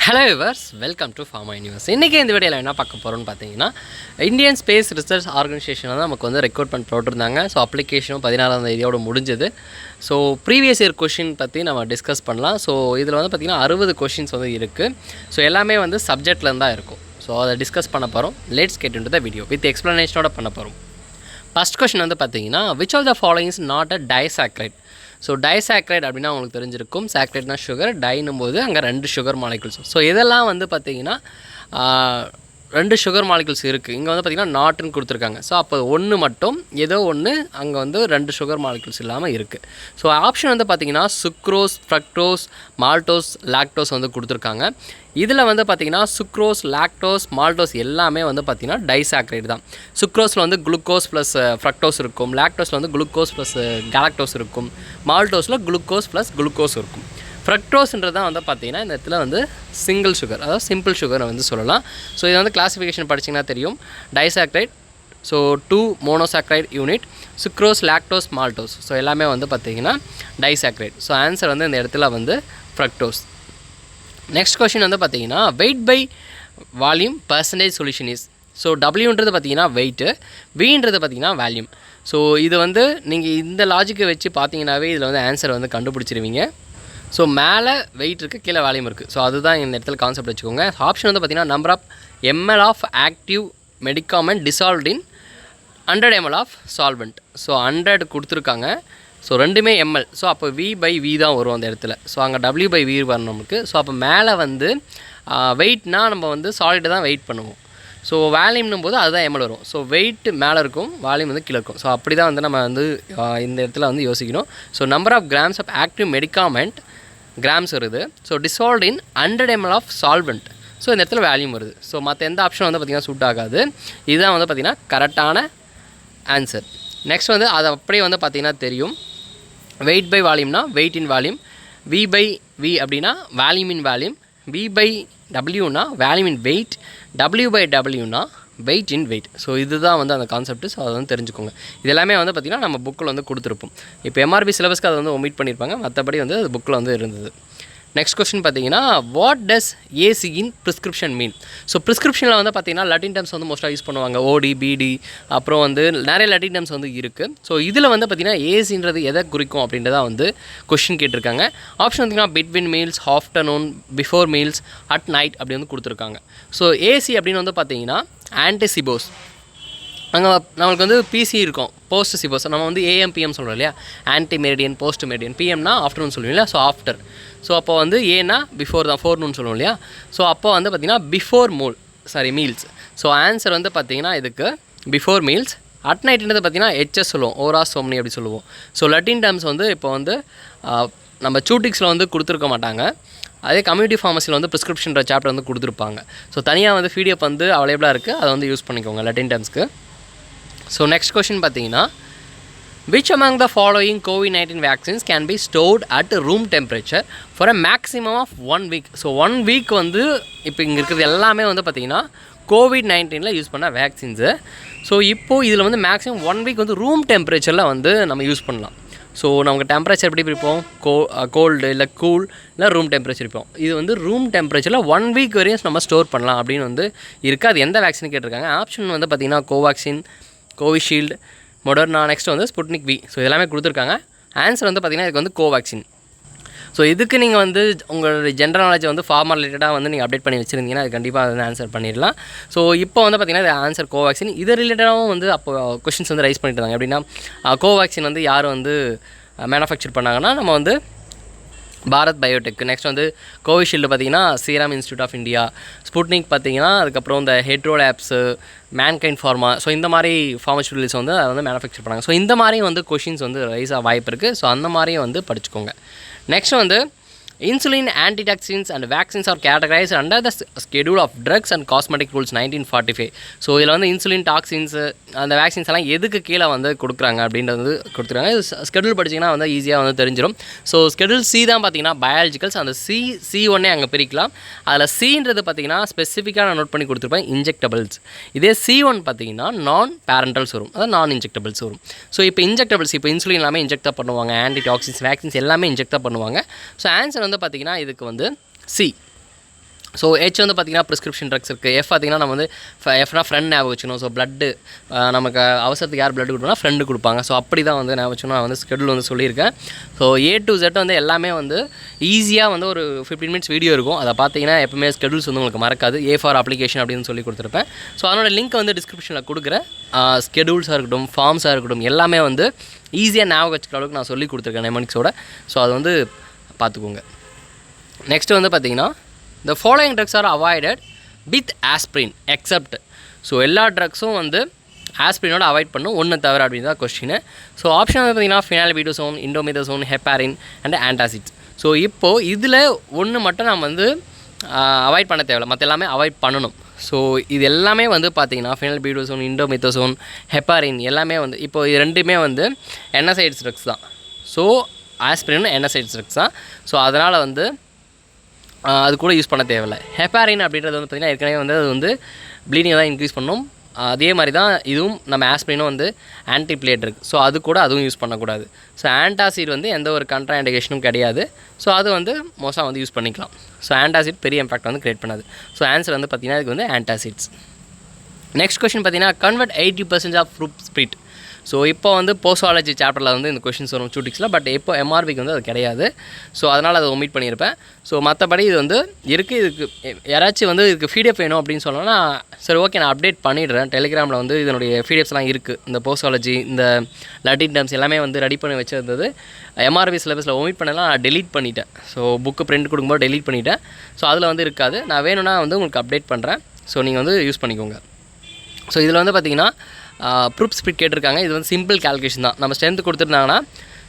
Hello viewers, welcome to pharma universe. இன்றைக்கி இந்த வீடியோவில் என்ன பார்க்க போகிறோன்னு பார்த்தீங்கன்னா, இந்தியன் ஸ்பேஸ் ரிசர்ச் ஆர்கனைசேஷன் வந்து நமக்கு வந்து ரெக்ரூட்மெண்ட் போட்டிருந்தாங்க. ஸோ அப்ளிகேஷனும் 16ஆம் தேதியோடு முடிஞ்சது. ஸோ ப்ரீவியஸ் இயர் கொஷின் பற்றி நம்ம டிஸ்கஸ் பண்ணலாம். ஸோ இதில் வந்து பார்த்திங்கன்னா 60 கொஷின்ஸ் வந்து இருக்குது. ஸோ எல்லாமே வந்து சப்ஜெக்ட்லேருந்து தான் இருக்கும். ஸோ அதை டிஸ்கஸ் பண்ண போகிறோம். Let's get into the video with எக்ஸ்ப்ளனேஷனோட பண்ண போகிறோம். ஃபஸ்ட் கொஷின் வந்து பார்த்தீங்கன்னா, which of the following is not a disaccharide. So disaccharide அப்படின்னா உங்களுக்கு தெரிஞ்சிருக்கும். சாக்ரைட்னா சுகர், டைனும் போது அங்கே 2 சுகர் மாலிகுல்ஸ். ஸோ இதெல்லாம் வந்து பார்த்திங்கன்னா 2 சுகர் மாலிகுல்ஸ் இருக்குது. இங்கே வந்து பார்த்திங்கன்னா நாட்டுன்னு கொடுத்துருக்காங்க. ஸோ அப்போ ஒன்று மட்டும் ஏதோ ஒன்று அங்கே வந்து 2 சுகர் மாலிகுல்ஸ் இல்லாமல் இருக்குது. ஸோ ஆப்ஷன் வந்து பார்த்திங்கன்னா சுக்ரோஸ், ஃப்ரக்டோஸ், மால்டோஸ், லாக்டோஸ் வந்து கொடுத்துருக்காங்க. இதில் வந்து பார்த்திங்கன்னா சுக்ரோஸ், லாக்டோஸ், மால்டோஸ் எல்லாமே வந்து பார்த்திங்கன்னா டைசாக்ரைடு தான். சுக்ரோஸில் வந்து குளுக்கோஸ் ப்ளஸ் ஃப்ரக்டோஸ் இருக்கும். லாக்டோஸில் வந்து குளுக்கோஸ் ப்ளஸ் கேலக்டோஸ் இருக்கும். மால்டோஸில் குளுக்கோஸ் ப்ளஸ் குளுக்கோஸ் இருக்கும். ஃப்ரக்டோஸ்ன்றது தான் வந்து பார்த்திங்கன்னா இந்த இடத்துல வந்து சிங்கிள் சுகர், அதாவது சிம்பிள் சுகரை வந்து சொல்லலாம். ஸோ இது வந்து கிளாஸிஃபிகேஷன் படிச்சிங்கன்னா தெரியும். Disaccharide, so 2 monosaccharide unit, sucrose, lactose, maltose. So எல்லாமே வந்து பார்த்திங்கன்னா டைசாக்ரைட். ஸோ ஆன்சர் வந்து இந்த இடத்துல வந்து ஃப்ரக்டோஸ். நெக்ஸ்ட் கொஷின் வந்து பார்த்தீங்கன்னா, weight by volume percentage solution is. So டபிள்யூன்றது பார்த்தீங்கன்னா வெயிட்டு, வின்றது பார்த்தீங்கன்னா வால்யூம். ஸோ இது வந்து நீங்கள் இந்த லாஜிக்கை வச்சு பார்த்தீங்கன்னாவே இதில் வந்து ஆன்சர் வந்து கண்டுபிடிச்சிருவீங்க. ஸோ மேலே வெயிட் இருக்குது, கீழே வால்யூம் இருக்குது. ஸோ அதுதான் இந்த இடத்துல கான்செப்ட் வச்சுக்கோங்க. ஆப்ஷன் வந்து பார்த்தீங்கன்னா number of ml of active medicament dissolved in 100 ml of solvent. So 100 கொடுத்துருக்காங்க. ஸோ ரெண்டுமே ml. ஸோ அப்போ v/v தான் வரும் அந்த இடத்துல. ஸோ அங்கே w/v வரும் நமக்கு. ஸோ அப்போ மேலே வந்து வெயிட்னால் நம்ம வந்து சாலிடு தான் வெயிட் பண்ணுவோம். ஸோ வால்யூம்னும் போது அதுதான் ml வரும். ஸோ வெயிட் மேலே இருக்கும், வால்யூம் வந்து கீழே இருக்கும். ஸோ அப்படி தான் வந்து நம்ம வந்து இந்த இடத்துல வந்து யோசிக்கணும். So number of grams of active medicament grams வருது. So dissolved in 100 ml of solvent. So இந்த இடத்துல வேல்யூம் வருது. ஸோ மற்ற எந்த ஆப்ஷன் வந்து பார்த்திங்கன்னா சூட் ஆகாது. இதுதான் வந்து பார்த்திங்கன்னா கரெக்டான ஆன்சர். நெக்ஸ்ட் வந்து அது அப்படியே வந்து பார்த்திங்கன்னா தெரியும். வெயிட் பை வால்யூம்னா வெயிட் இன் வால்யூம், v/v அப்படின்னா வால்யூம் இன் வால்யூம், v/wனா வால்யூம் இன் வெயிட், w/wனா வெயிட் இன் வெயிட். ஸோ இதுதான் வந்து அந்த கான்செப்ட். ஸோ அதை வந்து தெரிஞ்சுக்கோங்க. இது எல்லாமே வந்து பார்த்திங்கன்னா நம்ம புக்கில் வந்து கொடுத்துருப்போம். இப்போ எம்ஆர்பி சிலபஸ்க்கு அதை வந்து ஒமிட் பண்ணியிருப்பாங்க, மற்றபடி வந்து அது புக்கில் வந்து இருந்தது. நெக்ஸ்ட் கொஸ்டின் பார்த்தீங்கன்னா, what does AC in prescription mean. So ப்ரிஸ்கிரிப்ஷனில் வந்து பார்த்திங்கன்னா லட்டின் டேர்ம்ஸ் வந்து மோஸ்ட்டாக யூஸ் பண்ணுவாங்க. ஓடி, பிடி, அப்புறம் வந்து நிறைய லட்டின் டேர்ம்ஸ் வந்து இருக்குது. ஸோ இதில் வந்து பார்த்திங்கன்னா ஏசின்றது எதை குறிக்கும் அப்படின்றத வந்து கொஸ்டின் கேட்டிருக்காங்க. ஆப்ஷன் பார்த்திங்கன்னா between meals, afternoon, before meals, at night அப்படி வந்து கொடுத்துருக்காங்க. ஸோ ஏசி அப்படின்னு வந்து பார்த்திங்கன்னா ஆன்டிசிபோஸ். அங்கே நம்மளுக்கு வந்து பிசி இருக்கும், போஸ்ட் சிபோஸ். நம்ம வந்து ஏஎம்பிஎம் சொல்கிறோம் இல்லையா, ஆன்டி மெரிடியன், போஸ்ட் மெரிடியன். பிஎம்னா ஆஃப்டர்நூன் சொல்லுவோம் இல்லையா, ஸோ ஆஃப்டர். ஸோ அப்போ வந்து ஏன்னா பிஃபோர் தான், ஃபோர்நூன் சொல்லுவோம் இல்லையா. ஸோ அப்போ வந்து பார்த்திங்கன்னா பிஃபோர் மீல்ஸ். ஸோ ஆன்சர் வந்து பார்த்திங்கன்னா இதுக்கு பிஃபோர் மீல்ஸ். அட் நைட்ன்றது பார்த்திங்கன்னா ஹெச்எஸ் சொல்லுவோம், ஓரா சோம்னி அப்படி சொல்லுவோம். ஸோ லட்டின் டேர்ம்ஸ் வந்து இப்போ வந்து நம்ம சூட்டிக்ஸில் வந்து கொடுத்துருக்க மாட்டாங்க. அதே கம்யூனிட்டி ஃபார்மசியில் வந்து ப்ரிஸ்கிரிப்ஷன்ற சாப்டர் வந்து கொடுத்துருப்பாங்க. ஸோ தனியாக வந்து பிடிஎஃப் வந்து அவைலபிளாக இருக்குது, அதை வந்து யூஸ் பண்ணிக்கோங்க லட்டின் டேர்ம்ஸ்க்கு. ஸோ நெக்ஸ்ட் கொஸ்டின் பார்த்தீங்கன்னா, which among the following COVID-19 vaccines can be stored at room temperature for a maximum of 1 week. So 1 week வந்து இப்போ இங்கே இருக்கிறது எல்லாமே வந்து பார்த்திங்கன்னா COVID-19 யூஸ் பண்ண வேக்சின்ஸு. ஸோ இப்போது இதில் வந்து மேக்ஸிமம் 1 week வந்து ரூம் டெம்பரேச்சரில் வந்து நம்ம யூஸ் பண்ணலாம். ஸோ நமக்கு டெம்பரேச்சர் எப்படி பிரிப்போம், கோல்டு இல்லை கூல் இல்லை ரூம் டெம்பரேச்சர் இருப்போம். இது வந்து ரூம் டெம்பரேச்சரில் 1 week வரையும் நம்ம ஸ்டோர் பண்ணலாம் அப்படின்னு வந்து இருக்குது. அது எந்த வேக்சின் கேட்டிருக்காங்க. ஆப்ஷன் வந்து பார்த்திங்கன்னா கோவாக்சின், கோவிஷீல்டு, மொடர்னா, நெக்ஸ்ட் வந்து ஸ்புட்னிக் வி. ஸோ எல்லாமே கொடுத்துருக்காங்க. ஆன்சர் வந்து பார்த்திங்கன்னா இதுக்கு வந்து கோவாக்சின். ஸோ இதுக்கு நீங்கள் வந்து உங்களோட ஜென்ரல் நாலேஜை வந்து ஃபார்மா ரிலேட்டடாக வந்து நீங்கள் அப்டேட் பண்ணி வச்சுருந்தீங்கன்னா அது கண்டிப்பாக வந்து ஆன்சர் பண்ணிடலாம். ஸோ இப்போ வந்து பார்த்திங்கன்னா இது ஆன்சர் கோவாக்சின். இது ரிலேட்டடாகவும் வந்து அப்போ கொஷின்ஸ் வந்து ரைஸ் பண்ணிட்டு இருந்தாங்க. எப்படின்னா கோவாக்சின் வந்து யார் வந்து மேனுஃபேக்சர் பண்ணாங்கன்னா நம்ம வந்து பாரத் பயோடெக். நெக்ஸ்ட் வந்து கோவிஷீல்டு பார்த்திங்கன்னா Serum Institute of India, Sputnik பார்த்திங்கன்னா அதுக்கப்புறம் இந்த Hetero labs, Mankind Pharma. So இந்த மாதிரி ஃபார்மசூட்டிகல்ஸ் வந்து அதை வந்து மேனுஃபேக்சர் பண்ணாங்க. ஸோ இந்த மாதிரி வந்து கொஷின்ஸ் வந்து ரைஸ் ஆக வாய்ப்பு இருக்குது. ஸோ அந்த மாதிரியும் வந்து படிச்சுக்கோங்க. நெக்ஸ்ட் வந்து insulin, antitoxins and vaccines are categorized under the schedule of drugs and cosmetic rules 1945. So இதில் வந்து இன்சுலின், டாக்ஸின்ஸு, அந்த வேக்சின்ஸ் எல்லாம் எதுக்கு கீழே வந்து கொடுக்குறாங்க அப்படின்றது வந்து கொடுத்துருக்காங்க. ஸ்கெடியூல் படிச்சிங்கன்னா வந்து ஈஸியாக வந்து தெரிஞ்சிடும். ஸோ ஸ்கெடியூல் சி தான் பார்த்திங்கன்னா பயாலஜிக்கல்ஸ். அந்த C1 அங்கே பிரிக்கலாம். அதில் சின்றது பார்த்திங்கன்னா ஸ்பெசிஃபிக்காக நான் நோட் பண்ணி கொடுத்துருப்பேன், இன்ஜெக்டபிள்ஸ். இதே C1 பார்த்திங்கன்னா பேரண்டல்ஸ் வரும், அதாவது நான் இன்ஜெக்டபிள்ஸ் வரும். ஸோ இப்போ இன்ஜெக்டபிள்ஸ், இப்போ இன்சுலின் எல்லாமே இன்ஜெக்ட் தான் பண்ணுவாங்க, ஆன்டிடாக்சின்ஸ், வேக்சின்ஸ் எல்லாமே இன்ஜெக்ட் தான் பண்ணுவாங்க. ஸோ ஆன்சர் வந்து பார்த்திங்கன்னா இதுக்கு வந்து சி. ஸோ ஹெச் வந்து பார்த்திங்கன்னா ப்ரிஸ்கிரிப்ஷன் ட்ரக்ஸ் இருக்குது. எஃப் பார்த்திங்கன்னா நம்ம வந்து எஃப்னா ஃப்ரெண்ட் ஞாபகம் வச்சுக்கணும். ஸோ பிளட்டு நமக்கு அவசரத்துக்கு யார் பிளட் கொடுப்போம்னா ஃப்ரெண்டு கொடுப்பாங்க. ஸோ அப்படி தான் வந்து ஞாபகம் வச்சுக்கணும். நான் வந்து ஸ்கெடியூல் வந்து சொல்லியிருக்கேன். ஸோ A to Z வந்து எல்லாமே வந்து ஈஸியாக வந்து ஒரு 15 minutes வீடியோ இருக்கும். அதை பார்த்தீங்கன்னா எப்பவுமே ஸ்கெடியூல்ஸ் வந்து உங்களுக்கு மறக்காது. A for application அப்படின்னு சொல்லி கொடுத்துருப்பேன். ஸோ அதனோட லிங்க் வந்து டிஸ்கிரிப்ஷனில் கொடுக்குறேன். ஸ்கெடியூல்ஸாக இருக்கட்டும், ஃபார்ம்ஸாக இருக்கட்டும், எல்லாமே வந்து ஈஸியாக ஞாபகம் வச்சுக்கிற அளவுக்கு நான் சொல்லி கொடுத்துருக்கேன் நெமனிக்ஸோட. ஸோ அது வந்து பார்த்துக்கோங்க. நெக்ஸ்ட்டு வந்து பார்த்திங்கன்னா the following drugs are avoided with aspirin except. So எல்லா ட்ரக்ஸும் வந்து ஆஸ்பிரினோட அவாய்ட் பண்ணும் ஒன்று தவிர அப்படின்னு தான் கொஸ்டின். ஸோ ஆப்ஷன் வந்து பார்த்திங்கன்னா ஃபினால்பிடோசோன், இண்டோமிதோசோன், ஹெப்பாரின் அண்ட் ஆன்டாசிட்ஸ். ஸோ இப்போது இதில் ஒன்று மட்டும் நம்ம வந்து அவாய்ட் பண்ண தேவையில்லை, மற்ற எல்லாமே அவாய்ட் பண்ணணும். ஸோ இது எல்லாமே வந்து பார்த்திங்கன்னா ஃபினால்பிடோசோன், இண்டோமிதோசோன், ஹெப்பாரின் எல்லாமே வந்து இப்போது இது ரெண்டுமே வந்து NSAIDs ட்ரக்ஸ் தான். ஸோ ஆஸ்பிரின் NSAIDs ட்ரக்ஸ் தான். ஸோ அதனால் வந்து அது கூட யூஸ் பண்ண தேவையில்லை. ஹெப்பாரின் அப்படின்றது வந்து பார்த்திங்கன்னா ஏற்கனவே வந்து அது வந்து ப்ளீடிங்கை தான் இன்க்ரீஸ் பண்ணும். அதே மாதிரி தான் இதுவும் நம்ம ஆஸ்பிரினும் வந்து ஆன்டிப்ளேட்ரிக். ஸோ அது கூட அதுவும் யூஸ் பண்ணக்கூடாது. ஸோ ஆன்டாசிட் வந்து எந்த ஒரு கண்ட்ரா இண்டிகேஷனும் கிடையாது. ஸோ அது வந்து மோஸ்ட்டாக வந்து யூஸ் பண்ணிக்கலாம். ஸோ ஆன்டாசிட் பெரிய இம்பாக்ட் வந்து க்ரியேட் பண்ணாது. ஸோ ஆன்சர் வந்து பார்த்திங்கன்னா இதுக்கு வந்து ஆன்டாசிட்ஸ். நெக்ஸ்ட் கொஸ்டின் பார்த்திங்கன்னா convert 80% of fruit spirit. So இப்போ வந்து போசாலஜி சாப்டரில் வந்து இந்த கொஷின்ஸ் வரும் சூட்டிக்ஸில். பட் இப்போ MRBக்கு வந்து அது கிடையாது. ஸோ அதனால் அதை ஒமிட் பண்ணியிருப்பேன். ஸோ மற்றபடி இது வந்து இருக்குது. இதுக்கு யாராச்சும் வந்து இதுக்கு ஃபீடிஎஃப் வேணும் அப்படின்னு சொன்னோன்னா சரி ஓகே நான் அப்டேட் பண்ணிடுறேன். டெலிகிராமில் வந்து இதனுடைய ஃபீடிஎஃப்ஸ்லாம் இருக்குது. இந்த போசாலஜி, இந்த லட்டின் டேர்ம்ஸ் எல்லாமே வந்து ரெடி பண்ணி வச்சிருந்தது. MRB சிலபஸில் ஒமிட் பண்ணலாம், நான் டெலீட் பண்ணிட்டேன். ஸோ புக்கு பிரிண்ட் கொடுக்கும்போது டெலீட் பண்ணிட்டேன். ஸோ அதில் வந்து இருக்காது. நான் வேணும்னா வந்து உங்களுக்கு அப்டேட் பண்ணுறேன். ஸோ நீங்கள் வந்து யூஸ் பண்ணிக்கோங்க. ஸோ இதில் வந்து பார்த்திங்கன்னா ப்ரூப் ஸ்பிரிட் கேட்டிருக்காங்க. இது வந்து சிம்பிள் கால்குலேஷன் தான். நம்ம ஸ்ட்ரென்த் கொடுத்துருந்தாங்கன்னா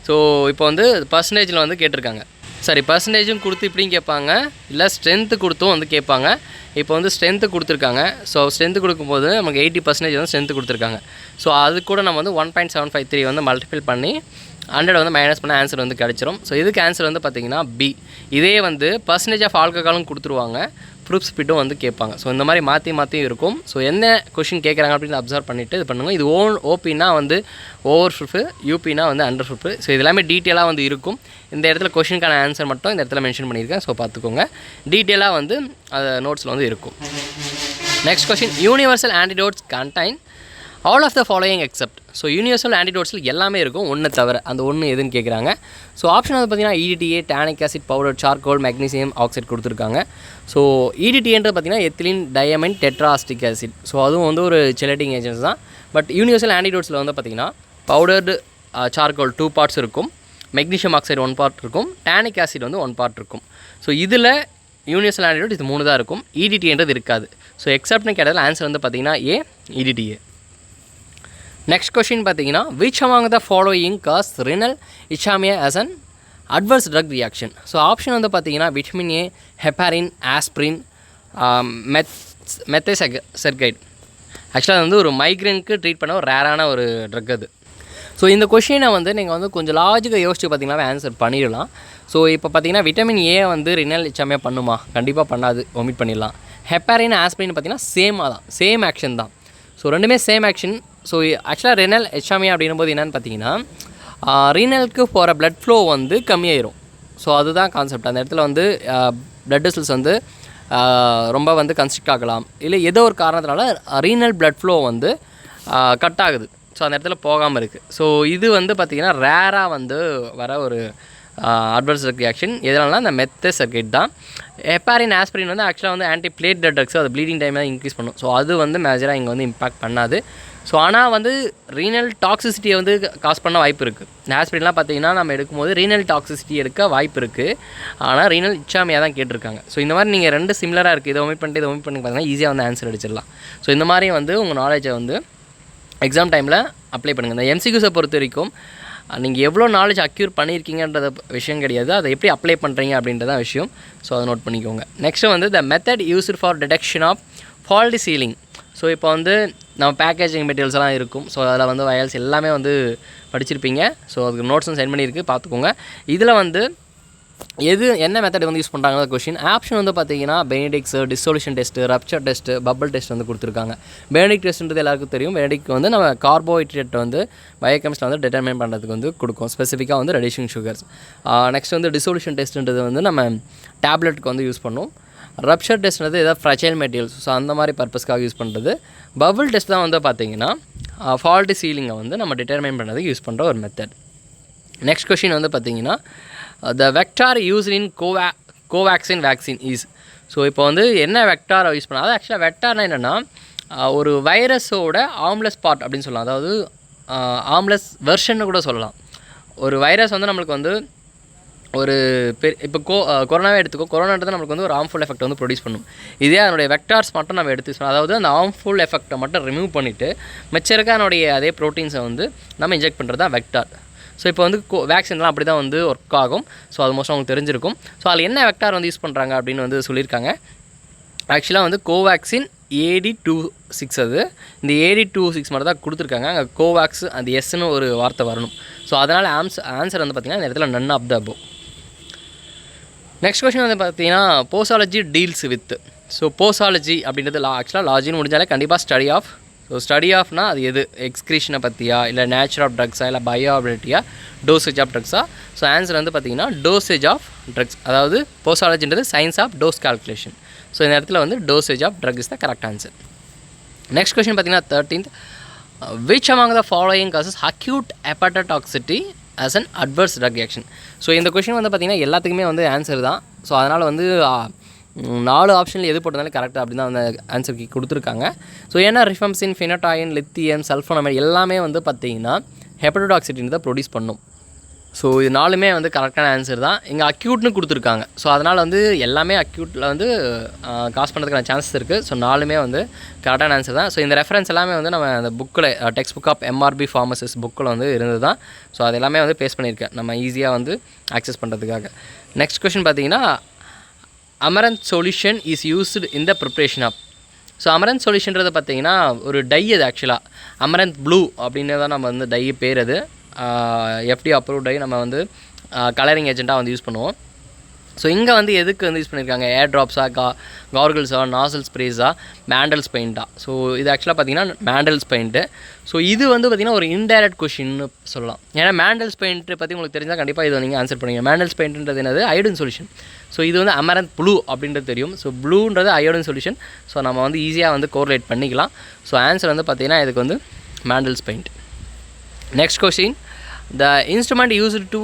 ஸோ இப்போ வந்து பர்சன்டேஜில் வந்து கேட்டிருக்காங்க. சரி பர்சன்டேஜும் கொடுத்து இப்படியும் கேட்பாங்க, இல்லை ஸ்ட்ரென்த்து கொடுத்தும் வந்து கேட்பாங்க. இப்போ வந்து ஸ்ட்ரென்த்து கொடுத்துருக்காங்க. ஸோ ஸ்ட்ரென்த்து கொடுக்கும்போது நமக்கு 80% வந்து ஸ்ட்ரென்த்து கொடுத்துருக்காங்க. ஸோ அது கூட நம்ம வந்து 1.753 வந்து மல்டிபிள் பண்ணி 100 வந்து மைனஸ் பண்ண ஆன்சர் வந்து கிடச்சிரும். ஸோ இதுக்கு ஆன்சர் வந்து பார்த்திங்கன்னா B. இதே வந்து பர்சன்டேஜ் ஆஃப் ஆல்கஹாலும் கொடுத்துருவாங்க, ப்ரூஃப் ஸ்பிரிட்டும் வந்து கேட்பாங்க. ஸோ இந்த மாதிரி மாற்றியும் இருக்கும். ஸோ என்ன கொஷின் கேட்குறாங்க அப்படின்னு அப்சர்வ் பண்ணிவிட்டு இது பண்ணுங்கள். இது ஓபினா வந்து ஓவர் ப்ரூஃபு, யூபினா வந்து அண்டர் ப்ரூஃபு. ஸோ இது எல்லாமே டீட்டெயிலாக வந்து இருக்கும். இந்த இடத்துல கொஷினுக்கான ஆன்சர் மட்டும் இந்த இடத்துல மென்ஷன் பண்ணியிருக்கேன். ஸோ பார்த்துக்கோங்க. டீட்டெயிலாக வந்து அது நோட்ஸில் வந்து இருக்கும். Next question universal antidotes contain all of the following except. So universal ஆன்டிடோட்ஸில் எல்லாமே இருக்கும், ஒன்று தவிர. அந்த ஒன்று எதுன்னு கேட்குறாங்க. ஸோ ஆப்ஷன் வந்து பார்த்திங்கன்னா EDTA, tonic acid powder, charcoal, magnesium oxide கொடுத்துருக்காங்க. ஸோ EDTன்றது பார்த்திங்கன்னா எத்திலின் டயமைன் டெட்ராஸ்டிக் ஆசிட். ஸோ அதுவும் வந்து ஒரு செலட்டிங் ஏஜென்ட்ஸ் தான். பட் யூனிவர்சல் ஆன்டிடோட்ஸில் வந்து பார்த்திங்கன்னா பவுடர்டு சார்கோல் 2 parts இருக்கும், மெக்னீஷியம் ஆக்சைடு 1 part இருக்கும், டானிக் ஆசிட் வந்து 1 part இருக்கும். ஸோ இதில் யூனிவர்சல் ஆன்டிடோட் இது 3 தான் இருக்கும், EDTன்றது இருக்காது. ஸோ எக்ஸப்ட்னு கேட்டதில் ஆன்சர் வந்து பார்த்திங்கன்னா A, EDTA. நெக்ஸ்ட் கொஷின் பார்த்தீங்கன்னா which among the following cause renal ischemia as an adverse drug reaction. So option வந்து பார்த்தீங்கன்னா vitamin A, heparin, aspirin, methysergide. ஆக்சுவலாக அது வந்து ஒரு மைக்ரேனுக்கு ட்ரீட் பண்ண ஒரு ரேரான ஒரு ட்ரக் அது. ஸோ இந்த கொஷினை வந்து நீங்கள் வந்து கொஞ்சம் லாஜிக்காக யோசிச்சு பார்த்தீங்கன்னா ஆன்சர் பண்ணிடலாம். ஸோ இப்போ பார்த்தீங்கன்னா விட்டமின் A வந்து renal ischemia பண்ணுமா? கண்டிப்பாக பண்ணாது, ஒமிட் பண்ணிடலாம். ஹெப்பாரின், ஆஸ்பிரின் பார்த்தீங்கன்னா சேம் ஆக்ஷன் தான். ஸோ ரெண்டுமே சேம் ஆக்ஷன். ஸோ ஆக்சுவலாக renal ischemia அப்படின்னும் போது என்னென்னு பார்த்தீங்கன்னா ரீனலுக்கு போகிற blood flow வந்து கம்மியாயிரும். ஸோ அதுதான் கான்செப்ட். அந்த இடத்துல வந்து blood vessels வந்து ரொம்ப வந்து கன்ஸ்ட்ரிக்ட் ஆகலாம், இல்லை ஏதோ ஒரு காரணத்தினால ரீனல் blood flow வந்து கட் ஆகுது. ஸோ அந்த இடத்துல போகாமல் இருக்குது. ஸோ இது வந்து பார்த்திங்கன்னா ரேராக வந்து வர ஒரு அட்வர்ஸ் ரியாக்ஷன். எதனாலனா அந்த மெத்தசெர்கைட் தான். ஹெப்பாரின், ஆஸ்பிரின் வந்து ஆக்சுவலாக வந்து ஆன்டி பிளேட்லெட் ட்ரக்ஸ், அது ப்ளீடிங் டைம் தான் இன்க்ரீஸ் பண்ணும். ஸோ அது வந்து மேஜராக இங்கே வந்து இம்பாக்ட் பண்ணாது. ஸோ ஆனால் வந்து ரீனல் டாக்ஸிசிட்டியை வந்து காஸ் பண்ண வாய்ப்பு இருக்குது. இந்த ஆஸ்பிரின்லாம் பார்த்திங்கன்னா நம்ம எடுக்கும்போது ரீனல் டாக்ஸிசிட்டி எடுக்க வாய்ப்பு இருக்குது. ஆனால் ரீனல் இச்சாமியாக தான் கேட்டிருக்காங்க. ஸோ இந்த மாதிரி நீங்கள் ரெண்டு சிமிலராக இருக்குது, இதை ஒமிட் பண்ணிட்டு பார்த்தீங்கன்னா ஈஸியாக வந்து ஆன்சர் அடிச்சிடலாம். ஸோ இந்த மாதிரி வந்து உங்கள் நாலேஜை வந்து எக்ஸாம் டைமில் அப்ளை பண்ணுங்கள். இந்த MCQஸை பொறுத்த வரைக்கும் நீங்கள் எவ்வளோ நாலேஜ் அக்யூர் பண்ணியிருக்கீங்கன்றத விஷயம் கிடையாது, அதை எப்படி அப்ளை பண்ணுறீங்க அப்படின்றதான் விஷயம். ஸோ அதை நோட் பண்ணிக்கோங்க. நெக்ஸ்ட்டு வந்து the method used for detection of faulty sealing. So இப்போ வந்து நம்ம பேக்கேஜிங் மெட்டீரியல்ஸ் எல்லாம் இருக்கும். ஸோ அதில் வந்து வயல்ஸ் எல்லாமே வந்து படிச்சிருப்பீங்க. ஸோ அதுக்கு நோட்ஸும் சென்ட் பண்ணியிருக்கு, பார்த்துக்கோங்க. இதில் வந்து என்ன மெத்தட் வந்து யூஸ் பண்ணுறாங்க கொஷின். ஆப்ஷன் வந்து பார்த்தீங்கன்னா Benedict's, dissolution test, rupture test, bubble test வந்து கொடுத்துருக்காங்க. பெனடிக் டெஸ்ட்ன்றது எல்லாருக்கும் தெரியும். பெனடிக் வந்து நம்ம கார்போஹைட்ரேட் வந்து பயோகெமிஸ்ட்ல வந்து டிட்டர்மைன் பண்ணுறதுக்கு வந்து கொடுக்கும், ஸ்பெசிஃபிக்காக வந்து ரெடியூசிங் சுகர்ஸ். நெக்ஸ்ட் வந்து டிசோலியூஷன் டெஸ்ட்ன்றது வந்து நம்ம டேப்லெட்டுக்கு வந்து யூஸ் பண்ணுவோம். ரப்ஷர் டெஸ்ட்ன்றது ஏதாவது ஃப்ரெஜைல் மெட்டீரியல்ஸ், ஸோ அந்த மாதிரி பர்பஸ்க்காக யூஸ் பண்ணுறது. பபுள் டெஸ்ட் தான் வந்து பார்த்திங்கன்னா ஃபால்ட்டி சீலிங்கை வந்து நம்ம டிட்டர்மைன் பண்ணுறதுக்கு யூஸ் பண்ணுற ஒரு மெத்தட். நெக்ஸ்ட் கொஷின் வந்து பார்த்திங்கன்னா த vector use in Covaxin vaccine is. So இப்போ வந்து என்ன வெக்டாரை யூஸ் பண்ணால், அது ஆக்சுவலாக வெக்டார்னால் என்னென்னா ஒரு வைரஸோட ஆம்லெஸ் பார்ட் அப்படின்னு சொல்லலாம், அதாவது ஆம்லெஸ் வெர்ஷன்னு கூட சொல்லலாம். ஒரு வைரஸ் வந்து நம்மளுக்கு வந்து ஒரு இப்போ கொரோனாவே எடுத்துக்கோ, கொரோனான்றது நம்மளுக்கு வந்து ஒரு ஹார்ம்ஃபுல் எஃபெக்ட் வந்து ப்ரொடியூஸ் பண்ணும். இதே அதனுடைய வெக்டார்ஸ் மட்டும் நம்ம எடுத்து சொல்லலாம், அதாவது அந்த ஹார்ம்ஃபுல் எஃபெக்ட்டை மட்டும் ரிமூவ் பண்ணிவிட்டு மிச்சருக்க அதனுடைய அதே ப்ரோட்டீன்ஸை வந்து நம்ம இன்ஜெக்ட் பண்ணுறது தான் வெக்டார். ஸோ இப்போ வந்து வேக்சின்லாம் அப்படி தான் வந்து ஒர்க் ஆகும். ஸோ அது மோஸ்ட்டாக அவங்களுக்கு தெரிஞ்சிருக்கும். ஸோ அதில் என்ன வெக்டார் வந்து யூஸ் பண்ணுறாங்க அப்படின்னு வந்து சொல்லியிருக்காங்க. ஆக்சுவலாக வந்து கோவேக்சின் AD26, அது இந்த AD26 மட்டும் தான் கொடுத்துருக்காங்க. அங்கே கோவேக்ஸ் அந்த எஸ்ன்னு ஒரு வார்த்தை வரணும். ஸோ அதனால் ஆன்சர் வந்து பார்த்திங்கன்னா இந்த இடத்துல none of the above. Next question வந்து பார்த்திங்கன்னா posology deals with. So posology அப்படின்றது ஆக்சுவலாக லாஜின்னு முடிஞ்சாலே கண்டிப்பாக ஸ்டடி ஆஃப். ஸோ ஸ்டடி ஆஃப்னா அது எது, எக்ஸ்க்ரீஷனை பற்றியா, இல்லை நேச்சர் ஆஃப் ட்ரக்ஸா, இல்லை பயோஅபிலிட்டியா, டோசேஜ் ஆஃப் ட்ரக்ஸா. ஸோ ஆன்சர் வந்து பார்த்திங்கன்னா டோசேஜ் ஆஃப் ட்ரக்ஸ், அதாவது போசாலஜின்றது science of dose calculation. So இந்த இடத்துல வந்து dosage of drug is the correct answer. Next question பார்த்திங்கன்னா 13th, which among the following causes acute hepatotoxicity as an adverse drug reaction. So இந்த question வந்து பார்த்திங்கன்னா எல்லாத்துக்குமே வந்து ஆன்சர் தான். ஸோ அதனால் வந்து 4 ஆப்ஷனில் எது போட்டதாலும் கரெக்டாக அப்படின்னு தான் அந்த ஆன்சருக்கு கொடுத்துருக்காங்க. ஸோ ஏன்னா ரிஃபம்சின், ஃபினட்டாயின், லித்தியம், சல்ஃபோனமைட் எல்லாமே வந்து பார்த்திங்கன்னா ஹெப்படோடாக்சிட்டின்னு தான் ப்ரொடியூஸ் பண்ணும். ஸோ இது 4மே வந்து கரெக்டான ஆன்சர் தான். இங்கே அக்யூட்னு கொடுத்துருக்காங்க. ஸோ அதனால் வந்து எல்லாமே அக்யூட்டில் வந்து காஸ் பண்ணுறதுக்கான சான்சஸ் இருக்குது. ஸோ 4மே வந்து கரெக்டான ஆன்சர் தான். ஸோ இந்த ரெஃபரன்ஸ் எல்லாமே வந்து நம்ம அந்த புக்கில் text book of MRB Pharmacist புக்கில் வந்து இருந்தது தான். ஸோ அது எல்லாமே வந்து பேஸ்ட் பண்ணியிருக்கேன் நம்ம ஈஸியாக வந்து ஆக்சஸ் பண்ணுறதுக்காக. நெக்ஸ்ட் கொஸ்டின் பார்த்தீங்கன்னா Amaranth solution is used in the preparation of. So Amaranth solutionன்றது பார்த்தீங்கன்னா ஒரு டை, அது ஆக்சுவலாக Amaranth ப்ளூ அப்படின்னு தான் நம்ம வந்து டை பேர். அது FDA அப்ரூவ்ட் டை, நம்ம வந்து கலரிங் ஏஜெண்ட்டாக வந்து யூஸ் பண்ணுவோம். ஸோ இங்கே வந்து எதுக்கு வந்து யூஸ் பண்ணியிருக்காங்க, ஏர் ட்ராப்ஸா, கார்கிள்ஸா, நாசல் ஸ்ப்ரேஸா, மேண்டல்ஸ் பெயிண்ட்டா. ஸோ இது ஆக்சுவலாக பார்த்தீங்கன்னா மேண்டல்ஸ் பெயிண்ட்டு. ஸோ இது வந்து பார்த்திங்கன்னா ஒரு இன்டைரக்ட் கொஷின்னு சொல்லலாம். ஏன்னா மேண்டல்ஸ் பெயிண்ட்டு பற்றி உங்களுக்கு தெரிஞ்சால் கண்டிப்பாக இதை நீங்கள் ஆன்சர் பண்ணுவீங்க. மேண்டல்ஸ் பெயிண்ட்டுன்றது என்னது, அயோடின் சொல்யூஷன். ஸோ இது வந்து Amaranth ப்ளூ அப்படின்றது தெரியும். ஸோ ப்ளூன்றது அயோடின் சொல்யூஷன். ஸோ நம்ம வந்து ஈஸியாக வந்து கோரிலேட் பண்ணிக்கலாம். ஸோ ஆன்சர் வந்து பார்த்திங்கன்னா இதுக்கு வந்து Mandl's paint. Next question, the instrument used to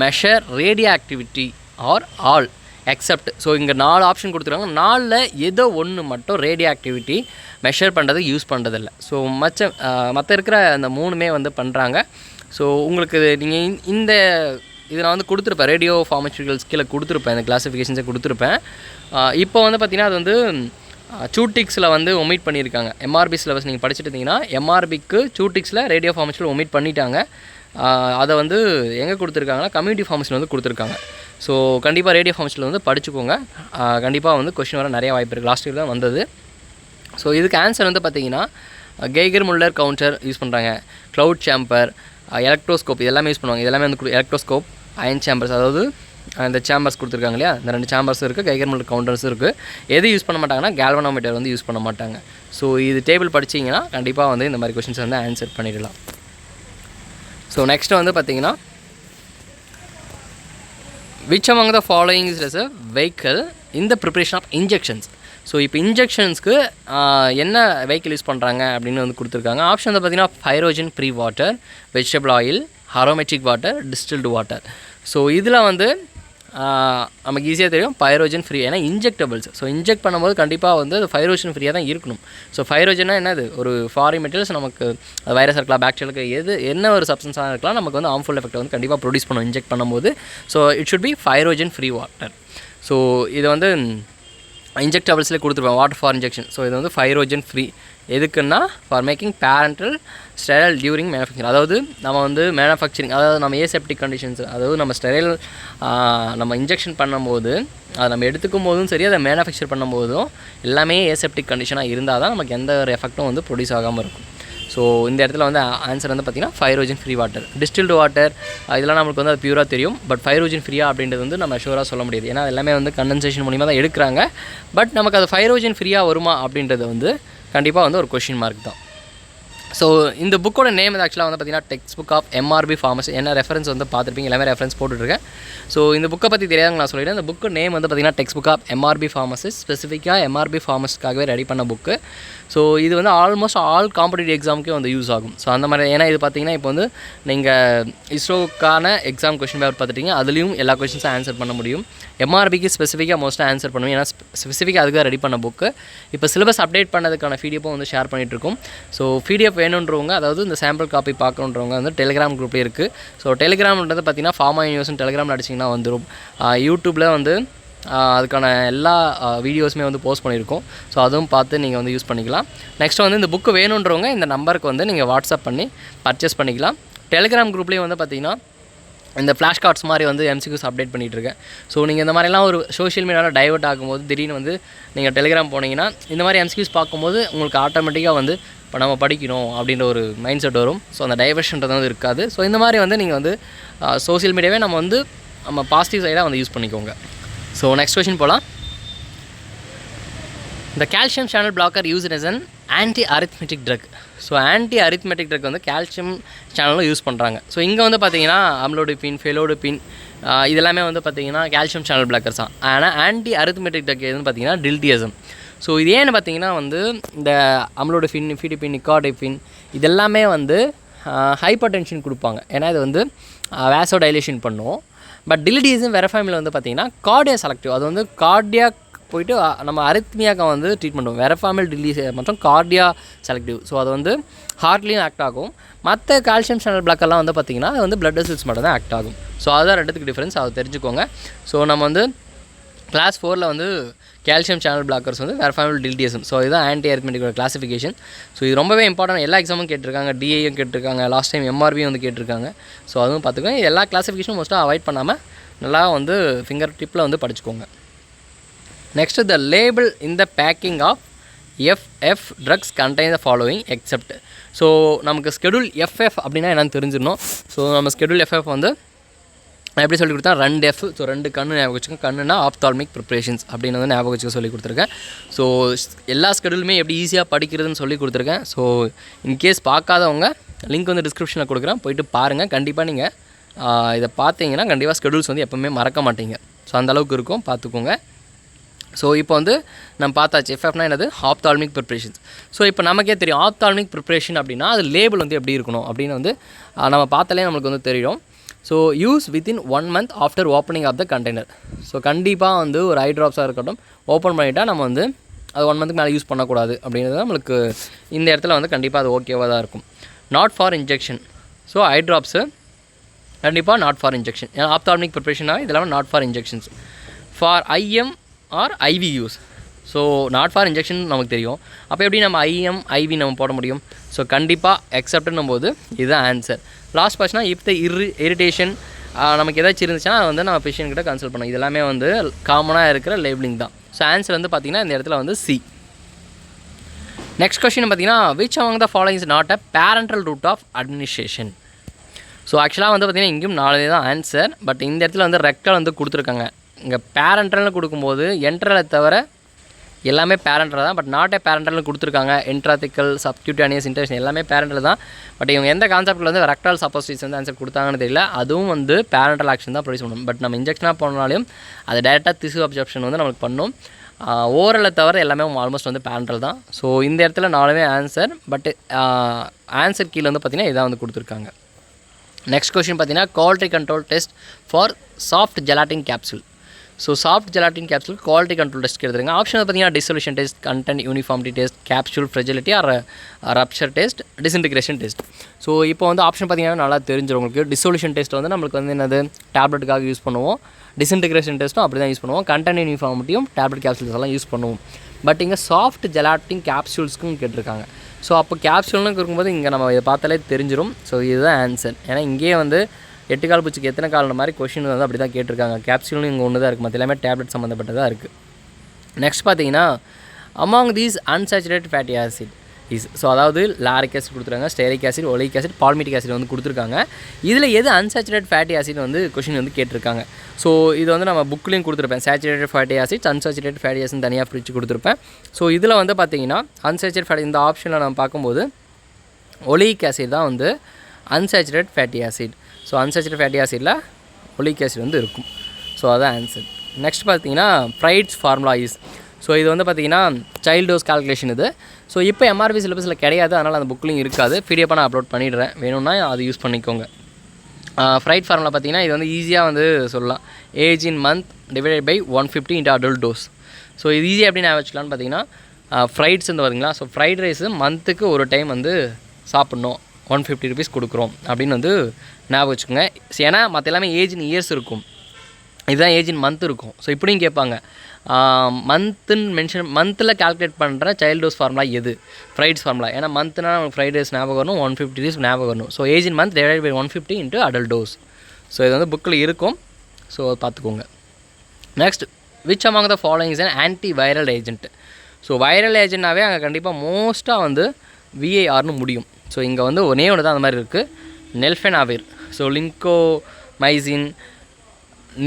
measure radioactivity are all except. So இங்கே 4 ஆப்ஷன் கொடுத்துருக்காங்க. 4ல் ஏதோ ஒன்று மட்டும் ரேடியோஆக்டிவிட்டி மெஷர் பண்ணுறது யூஸ் பண்ணுறதில்ல. ஸோ மற்ற இருக்கிற அந்த 3மே வந்து பண்ணுறாங்க. ஸோ உங்களுக்கு நீங்கள் இந்த இதை நான் வந்து கொடுத்துருப்பேன், ரேடியோ ஃபார்மசூட்டிகல்ஸ் கீழே கொடுத்துருப்பேன், இந்த கிளாஸிஃபிகேஷன்ஸை கொடுத்துருப்பேன். இப்போ வந்து பார்த்திங்கன்னா அது வந்து சூட்டிக்ஸில் வந்து ஒமிட் பண்ணியிருக்காங்க. MRB சிலபஸ் நீங்கள் படிச்சுட்டு இருந்தீங்கன்னா MRBக்கு சூட்டிக்ஸில் ரேடியோ ஃபார்மசியில் ஒமிட் பண்ணிட்டாங்க. அதை வந்து எங்கே கொடுத்துருக்காங்கன்னா கம்யூனிட்டி ஃபார்மசியில் வந்து கொடுத்துருக்காங்க. ஸோ கண்டிப்பாக ரேடியோ ஃபார்மசியில் வந்து படிச்சுக்கோங்க. கண்டிப்பாக வந்து கொஸ்டின் வர நிறைய வாய்ப்பு இருக்குது. லாஸ்ட் இயர் தான் வந்தது. ஸோ இதுக்கு ஆன்சர் வந்து பார்த்திங்கன்னா கெய்கர் முல்லர் கவுண்டர் யூஸ் பண்ணுறாங்க, க்ளவுட் சேம்பர், எலக்ட்ரோஸ்கோப், இதெல்லாமே யூஸ் பண்ணுவாங்க. இதெல்லாமே வந்து எலக்ட்ரோஸ்கோப், அயன் சேம்பர்ஸ், அதாவது இந்த சேம்பர்ஸ் கொடுத்துருக்காங்க இல்லையா, இந்த 2 சேம்பர்ஸ் இருக்குது, கெய்கர் முல்லர் கவுண்டர்ஸ் இருக்குது. எது யூஸ் பண்ண மாட்டாங்கன்னா கேல்வனோமீட்டர் வந்து யூஸ் பண்ண மாட்டாங்க. ஸோ இது டேபிள் படிச்சிங்கன்னா கண்டிப்பாக வந்து இந்த மாதிரி கொஸ்டின்ஸ் வந்து ஆன்சர் பண்ணிடலாம். ஸோ நெக்ஸ்ட்டு வந்து பார்த்திங்கன்னா which among the following is a vehicle in the preparation of injections. So இப்போ இன்ஜெக்ஷன்ஸ்க்கு என்ன வெஹிக்கிள் யூஸ் பண்ணுறாங்க அப்படின்னு வந்து கொடுத்துருக்காங்க. ஆப்ஷன் வந்து பார்த்திங்கன்னா hydrogen free water, vegetable oil, aromatic water, distilled water. So இதில் வந்து நமக்கு ஈஸியாக தெரியும் பைரோஜன் ஃப்ரீ, ஏன்னா இன்ஜெக்டபிள்ஸ். ஸோ இன்ஜெக்ட் பண்ணும்போது கண்டிப்பாக வந்து அது ஃபைரோஜன் ஃப்ரீயாக தான் இருக்கணும். ஸோ ஃபைரோஜன்னா என்னது, ஒரு ஃபாரின் மெட்டீரியல்ஸ், நமக்கு வைரஸ் இருக்கலாம், பாக்டீரியா என்ன ஒரு சப்ஸ்டன்ஸாக இருக்கலாம், நமக்கு வந்து ஹார்ம்ஃபுல் எஃபெக்ட் வந்து கண்டிப்பாக ப்ரொடியூஸ் பண்ணும் இன்ஜெக்ட் பண்ணும்போது. So it should be pyrogen free water. So இது வந்து இன்ஜெக்டபிள்ஸில் கொடுத்துருப்பேன், வாட்டர் ஃபார் இன்ஜெக்ஷன். ஸோ இது வந்து ஃபைரோஜன் ஃப்ரீ. எதுக்குன்னா for making parental sterile during manufacturing. அதாவது நம்ம வந்து மேனுஃபேக்சரிங், அதாவது நம்ம ஏசெப்டிக் கண்டிஷன்ஸ், அதாவது நம்ம ஸ்டெரைல் நம்ம இன்ஜெக்ஷன் பண்ணும்போது, அதை நம்ம எடுத்துக்கும் போதும் சரி, அதை மேனுஃபேக்சர் பண்ணும்போதும் எல்லாமே ஏசெப்டிக் கண்டிஷனாக இருந்தால் தான் நமக்கு எந்த ஒரு எஃபெக்ட்டும் வந்து ப்ரொடியூஸ் ஆகாமல் இருக்கும். ஸோ இந்த இடத்துல வந்து ஆன்சர் வந்து பார்த்திங்கன்னா ஃபைரோஜன் ஃப்ரீ வாட்டர். டிஸ்டில்டு வாட்டர் இதெல்லாம் நம்மளுக்கு வந்து அது பியூராக தெரியும். பட் ஃபைரோஜன் ஃப்ரீயாக அப்படின்றது வந்து நம்ம ஷூராக சொல்ல முடியாது. ஏன்னா எல்லாமே வந்து கண்டென்சேஷன் மூலிமா தான் எடுக்கிறாங்க. பட் நமக்கு அது ஃபைரோஜன் ஃப்ரீயாக வருமா அப்படின்றது வந்து கண்டிப்பாக வந்து ஒரு கொஷின் மார்க் தான். ஸோ இந்த புக்கோட நேம் வந்து ஆக்சுவலாக வந்து பார்த்திங்கன்னா text book of MRB pharmacy. என்ன ரெஃபரன்ஸ் வந்து பார்த்துருப்பீங்க, எல்லாமே ரெஃபரன்ஸ் போட்டுட்ருக்கேன். ஸோ இந்த புக்கை பற்றி தெரியாதுங்க நான் சொல்லிவிட்டேன். இந்த புக்கு நேம் வந்து பார்த்திங்கன்னா text book of MRB pharmacist, ஸ்பெசிஃபிக்காக எம்ஆர்பி ஃபார்மசிஸ்ட்காகவே ரெடி பண்ண புக்கு. ஸோ இது வந்து ஆல்மோஸ்ட் ஆல் காம்படிட்டிவ் எக்ஸாமுக்கே வந்து யூஸ் ஆகும். ஸோ அந்த மாதிரி, ஏன்னா இது பார்த்திங்கன்னா இப்போ வந்து நீங்கள் இஸ்ரோக்கான எக்ஸாம் கொஷின் பேப்பர் பார்த்துட்டிங்க, அதுலேயும் எல்லா கொஷின்ஸும் ஆன்சர் பண்ண முடியும். எம்ஆர்பிக்கு ஸ்பெசிஃபிக்காக மோஸ்ட்டாக ஆன்சர் பண்ணுவோம், ஏன்னா ஸ்பெசிஃபிக்காக அதுக்கு தான் ரெடி பண்ண புக்கு. இப்போ சிலபஸ் அப்டேட் பண்ணதுக்கான பிடிஎஃப்பும் வந்து ஷேர் பண்ணிகிட்ருக்கோம். ஸோ பிடிஎஃப் வேணுன்றவங்க, அதாவது இந்த சாம்பிள் காப்பி பார்க்கணுன்றவங்க வந்து டெலிகிராம் குரூப்லேயே இருக்குது. ஸோ டெலிகிராம்ன்றது பார்த்திங்கன்னா ஃபார்மா யூனிவர்ஸ்னு டெலிகிராமில் அடிச்சிங்கன்னா வந்துடும். யூடியூப்பில் வந்து அதுக்கான எல்லா வீடியோஸுமே வந்து போஸ்ட் பண்ணியிருக்கோம். ஸோ அதுவும் பார்த்து நீங்கள் வந்து யூஸ் பண்ணிக்கலாம். நெக்ஸ்ட் வந்து இந்த புக்கு வேணுன்றவங்க இந்த நம்பருக்கு வந்து நீங்கள் வாட்ஸ்அப் பண்ணி பர்ச்சேஸ் பண்ணிக்கலாம். டெலிகிராம் குரூப்லேயும் வந்து பார்த்திங்கன்னா இந்த ஃப்ளாஷ் கார்ட்ஸ் மாதிரி வந்து எம்சிக்யூஸ் அப்டேட் பண்ணிகிட்ருக்கேன். ஸோ நீங்கள் இந்த மாதிரிலாம் ஒரு சோஷியல் மீடியாவில் டைவர்ட் ஆகும்போது திடீர்னு வந்து நீங்கள் டெலிகிராம் போனீங்கன்னா இந்த மாதிரி எம்சிக்யூஸ் பார்க்கும்போது உங்களுக்கு ஆட்டோமேட்டிக்காக வந்து இப்போ நம்ம படிக்கணும் அப்படின்ற ஒரு மைண்ட் செட் வரும். ஸோ அந்த டைவர்ஷன்றது வந்து இருக்காது. ஸோ இந்த மாதிரி வந்து நீங்கள் வந்து சோஷியல் மீடியாவே நம்ம பாசிட்டிவ் சைடாக வந்து யூஸ் பண்ணிக்கோங்க. ஸோ நெக்ஸ்ட் கொஷின் போகலாம். The calcium channel blocker used as an anti-arrhythmic drug. So anti-arrhythmic drug வந்து கால்சியம் சேனலும் யூஸ் பண்ணுறாங்க. ஸோ இங்கே வந்து பார்த்திங்கன்னா அம்லோடிபின், ஃபெலோடிபின் இதெல்லாமே வந்து பார்த்திங்கன்னா கால்சியம் சேனல் பிளாக்கர்ஸ் தான். ஆனால் anti-arrhythmic drug எதுன்னு பார்த்திங்கன்னா டில்டியசம். ஸோ இது ஏன்னு பார்த்திங்கன்னா வந்து இந்த அம்லோடிபின், நிஃபிடிபின், நிகாடிபின் இதெல்லாமே வந்து ஹைப்பர் டென்ஷன் கொடுப்பாங்க. ஏன்னா இது வந்து வேசோ டைலேஷன் பண்ணும். பட் டில்டியசம் வெரஃபாமில் வந்து பார்த்திங்கன்னா கார்டியா செலக்டிவ், அது வந்து கார்டியாக் போயிட்டு நம்ம அரித்மியாக்க வந்து ட்ரீட் பண்ணுவோம். வெரஃபாமில் டில்லிஸ் மற்றும் கார்டியா செலக்டிவ். ஸோ அது வந்து ஹார்ட்லேயும் ஆக்ட் ஆகும். மற்ற கால்சியம் சேனல் பிளாக்கெல்லாம் வந்து பார்த்திங்கன்னா அது வந்து பிளட் வெசல்ஸ் மட்டும் தான் ஆக்ட் ஆகும். ஸோ அதுதான் ரெண்டுத்துக்கு டிஃப்ரென்ஸ், அதை தெரிஞ்சுக்கோங்க. ஸோ நம்ம வந்து கிளாஸ் 4 வந்து கால்சியம் சேனல் பிளாக்கர்ஸ் வந்து வெரஃபாமில் டில்டியசம். ஸோ இதுதான் ஆன்டி-அரித்மெட்டிக்கோட கிளாசிஃபிகேஷன். ஸோ இது ரொம்பவே இம்பார்ட்டன்ட். எல்லா எக்ஸாமும் கேட்டிருக்காங்க, டிஏயும் கேட்டிருக்காங்க, லாஸ்ட் டைம் எம்ஆர்பியும் வந்து கேட்டிருக்காங்க. ஸோ அதுவும் பார்த்துக்கோங்க. எல்லா கிளாசிஃபிகேஷனும் மோஸ்ட்டாக அவாய்ட் பண்ணாமல் நல்லா வந்து ஃபிங்கர் டிப்பில் வந்து படிச்சுக்கோங்க. Next, the label in the packing of FF drugs contain the following except. So நமக்கு ஸ்கெடியூல் FF அப்படின்னா என்னென்னு தெரிஞ்சிடணும். ஸோ நம்ம ஸ்கெடியூல் FF வந்து நான் எப்படி சொல்லி கொடுத்தேன், 2 F. ஸோ 2 கண்ணு ஞாபகம் வச்சுக்கோங்க. கண்ணுனா ஆப்தால்மிக் ப்ரிப்ரேஷன்ஸ் அப்படின்னு வந்து ஞாபகம் வச்சுக்க சொல்லி கொடுத்துருக்கேன். ஸோ எல்லா ஸ்கெடியூலுமே எப்படி ஈஸியாக படிக்கிறதுன்னு சொல்லி கொடுத்துருக்கேன். ஸோ இன்கேஸ் பார்க்காதவங்க லிங்க் வந்து டிஸ்கிரிப்ஷனில் கொடுக்குறேன், போய்ட்டு பாருங்கள். கண்டிப்பாக நீங்கள் இதை பார்த்தீங்கன்னா கண்டிப்பாக ஸ்கெடியூல்ஸ் வந்து எப்போவுமே மறக்க மாட்டீங்க. ஸோ அந்தளவுக்கு இருக்கும், பார்த்துக்கோங்க. ஸோ இப்போ வந்து நம்ம பார்த்தாச்சு எஃப்எஃப்னா என்னது, ஆப்தால்மிக் ப்ரிப்ரேஷன்ஸ். ஸோ இப்போ நமக்கே தெரியும் ஆப்தால்மிக் ப்ரிப்ரேஷன் அப்படின்னா அது லேபிள் வந்து எப்படி இருக்கணும் அப்படின்னு வந்து நம்ம பார்த்தாலே நம்மளுக்கு வந்து தெரியும். So use within 1 month after opening of the container. So கண்டிப்பாக வந்து ஒரு ஐ ட்ராப்ஸாக இருக்கட்டும் ஓப்பன் பண்ணிவிட்டால் நம்ம வந்து அது 1 month மேலே யூஸ் பண்ணக்கூடாது அப்படின்றது நம்மளுக்கு இந்த இடத்துல வந்து கண்டிப்பாக அது ஓகேவாக தான் இருக்கும். Not for injection. So eye drops கண்டிப்பாக நாட் ஃபார் இன்ஜெக்ஷன். ஏன்னா ஆப்தால்மிக் ப்ரிப்ரேஷனாக இதெல்லாம் not for injections. For IM or IV use. So not for injection நமக்கு தெரியும். அப்போ எப்படி நம்ம ஐஎம் ஐவி நம்ம போட முடியும்? ஸோ கண்டிப்பாக எக்ஸப்ட்னும் போது இதுதான் ஆன்சர். லாஸ்ட் பார்த்தீங்கன்னா இஃப் த இரிட்டேஷன் நமக்கு ஏதாச்சும் இருந்துச்சுன்னா அதை வந்து நம்ம பேஷண்ட் கிட்ட கன்சல்ட் பண்ணோம். இதெல்லாமே வந்து காமனாக இருக்கிற லேபிளிங் தான். ஸோ ஆன்சர் வந்து பார்த்திங்கன்னா இந்த இடத்துல வந்து சி. நெக்ஸ்ட் கொஸ்டின் பார்த்திங்கன்னா which among the following is not a parenteral route of administration. So ஆக்சுவலாக வந்து பார்த்திங்கன்னா இங்கேயும் 4 தான் ஆன்சர். பட் இந்த இடத்துல வந்து ரெக்டல் வந்து கொடுத்துருக்காங்க. இங்கே பேரண்ட்ரல்னு கொடுக்கும்போது என்ட்ரலை தவிர எல்லாமே பேரண்ட்ரல் தான். பட் நாட் ஏ பேரண்ட்ரல்னு கொடுத்துருக்காங்க. என்ட்ராத்திக்கல், சப்க்யூட்டானியஸ், இன்டர்ஷன் எல்லாமே பேரண்ட்ரல் தான். பட் இவங்க எந்த கான்செப்ட்டில் வந்து ரெக்டல் சப்போசிட்ஸ் வந்து ஆன்சர் கொடுத்தாங்கன்னு தெரியல. அதுவும் வந்து பேரண்ட்ரல் ஆக்ஷன் தான் ப்ரொடியூஸ் பண்ணணும். பட் நம்ம இன்ஜெக்ஷனாக போனாலும் அது டேரெக்டாக திசு அப்சர்ப்ஷன் வந்து நம்மளுக்கு பண்ணும். ஓரலை தவிர எல்லாமே ஆல்மோஸ்ட் வந்து பேரண்ட்ரல் தான். ஸோ இந்த இடத்துல 4 ஆன்சர். பட் ஆன்சர் கீழே வந்து பார்த்திங்கன்னா இதான் வந்து கொடுத்துருக்காங்க. நெக்ஸ்ட் கொஸ்டின் பார்த்தீங்கன்னா quality control test for soft gelatin capsule. So soft gelatin capsule quality control test எடுத்துருங்க. ஆப்ஷன் பார்த்தீங்கன்னா dissolution test, content uniformity test, capsule fragility or rupture test, disintegration test. So இப்போ வந்து ஆப்ஷன் பார்த்தீங்கன்னா நல்லா தெரிஞ்சிடும் உங்களுக்கு. Dissolution test வந்து நம்மளுக்கு வந்து என்னது டேப்லெட்டுக்காக யூஸ் பண்ணுவோம். டிஸ்இன்டிகிரேஷன் டெஸ்ட்டும் அப்படி தான் யூஸ் பண்ணுவோம். கண்டென்ட் யூனிஃபார்மிட்டியும் டேப்லெட் கேப்சூல்ஸ் எல்லாம் யூஸ் பண்ணுவோம். பட் இங்கே சாஃப்ட் ஜெலாட்டின் கேப்சூல்ஸ்க்கும் கேட்டிருக்காங்க. ஸோ அப்போ கேப்சூல்னு இருக்கும்போது இங்கே நம்ம இதை பார்த்தாலே தெரிஞ்சிடும். ஸோ இதுதான் ஆன்சர். ஏன்னா இங்கேயே வந்து 8 கால் பூச்சிக்கு எத்தனை கால்ன்ற மாதிரி கொஷின் வந்து அப்படி தான் கேட்டிருக்காங்க. கேப்சூலும் இங்கே ஒன்று தான் இருக்குது, மற்ற எல்லாமே டேப்லெட் சம்மந்தப்பட்டதாக இருக்குது. நெக்ஸ்ட் பார்த்தீங்கன்னா among these unsaturated fatty acid is. So அதாவது லாரிக் ஆசிட் கொடுத்துருக்காங்க, steric acid, oleic acid, palmitic acid வந்து கொடுத்துருக்காங்க. இதில் எது அன்சாச்சுரேட் ஃபேட்டி ஆசிட் வந்து கொஷின் வந்து கேட்டிருக்காங்க. ஸோ இது வந்து நம்ம புக்லேயும் கொடுத்துருப்பேன். Saturated fatty acids, unsaturated fatty acid தனியாக பிரித்து கொடுத்துருப்பேன். ஸோ இதில் வந்து பார்த்தீங்கன்னா அன்சாச்சுரேட் ஃபேட்டி இந்த ஆப்ஷனில் நம்ம பார்க்கும்போது ஒலிக் ஆசிட் தான் வந்து unsaturated fatty acid. So unsaturated fatty ஆசிடில் ஒலிக் ஆசிட் வந்து இருக்கும். ஸோ அதான் ஆன்சர். நெக்ஸ்ட் பார்த்தீங்கன்னா ஃப்ரைட்ஸ் ஃபார்முலா இஸ். ஸோ இது வந்து பார்த்தீங்கன்னா சைல்டு டோஸ் கால்குலேஷன் இது. ஸோ இப்போ எம்ஆர்பி சிலபஸில் கிடையாது, அதனால் அந்த புக்லையும் இருக்காது. பிடிஎஃபாக நான் அப்லோட் பண்ணிடுறேன், வேணும்னா அது யூஸ் பண்ணிக்கோங்க. ஃப்ரைட் ஃபார்முலா பார்த்தீங்கன்னா இது வந்து ஈஸியாக வந்து சொல்லலாம். Age in month divided by 150 into adult dose. So இது ஈஸியாக எப்படி நான் வச்சுக்கலான்னு பார்த்தீங்கன்னா ஃப்ரைட்ஸ் வந்து வருதுங்களா. ஸோ ஃப்ரைட் ரைஸு மந்த்துக்கு ஒரு டைம் வந்து சாப்பிட்ணும், 150 rupees கொடுக்குறோம் அப்படின்னு வந்து ஞாபகம் வச்சுக்கோங்க. ஏன்னா மற்ற எல்லாமே ஏஜ் இன் இயர்ஸ் இருக்கும், இதுதான் ஏஜ் இன் மந்த் இருக்கும். ஸோ இப்படியும் கேட்பாங்க, மந்த்துன்னு மென்ஷன் மந்தில் கால்குலேட் பண்ணுற சைல்டு டோஸ் ஃபார்முலா எது? Freights formula. ஏன்னா மந்த்னா நமக்கு ஃப்ரைட் ரைஸ் ஞாபகம் வரணும், 150 days ஞாபகம் வரணும். So age in month divide by 150 into adult dose. So இது வந்து புக்கில் இருக்கும், ஸோ பார்த்துக்கோங்க. Next, which among the following is an anti viral agent. So viral ஏஜென்ட்னாவே அங்கே கண்டிப்பாக மோஸ்ட்டாக வந்து விஐஆர்னு முடியும். ஸோ இங்கே வந்து ஒன்றே ஒன்று தான் அந்த மாதிரி இருக்குது, நெல்ஃபெனாவிர். ஸோ லிங்கோமைசின்,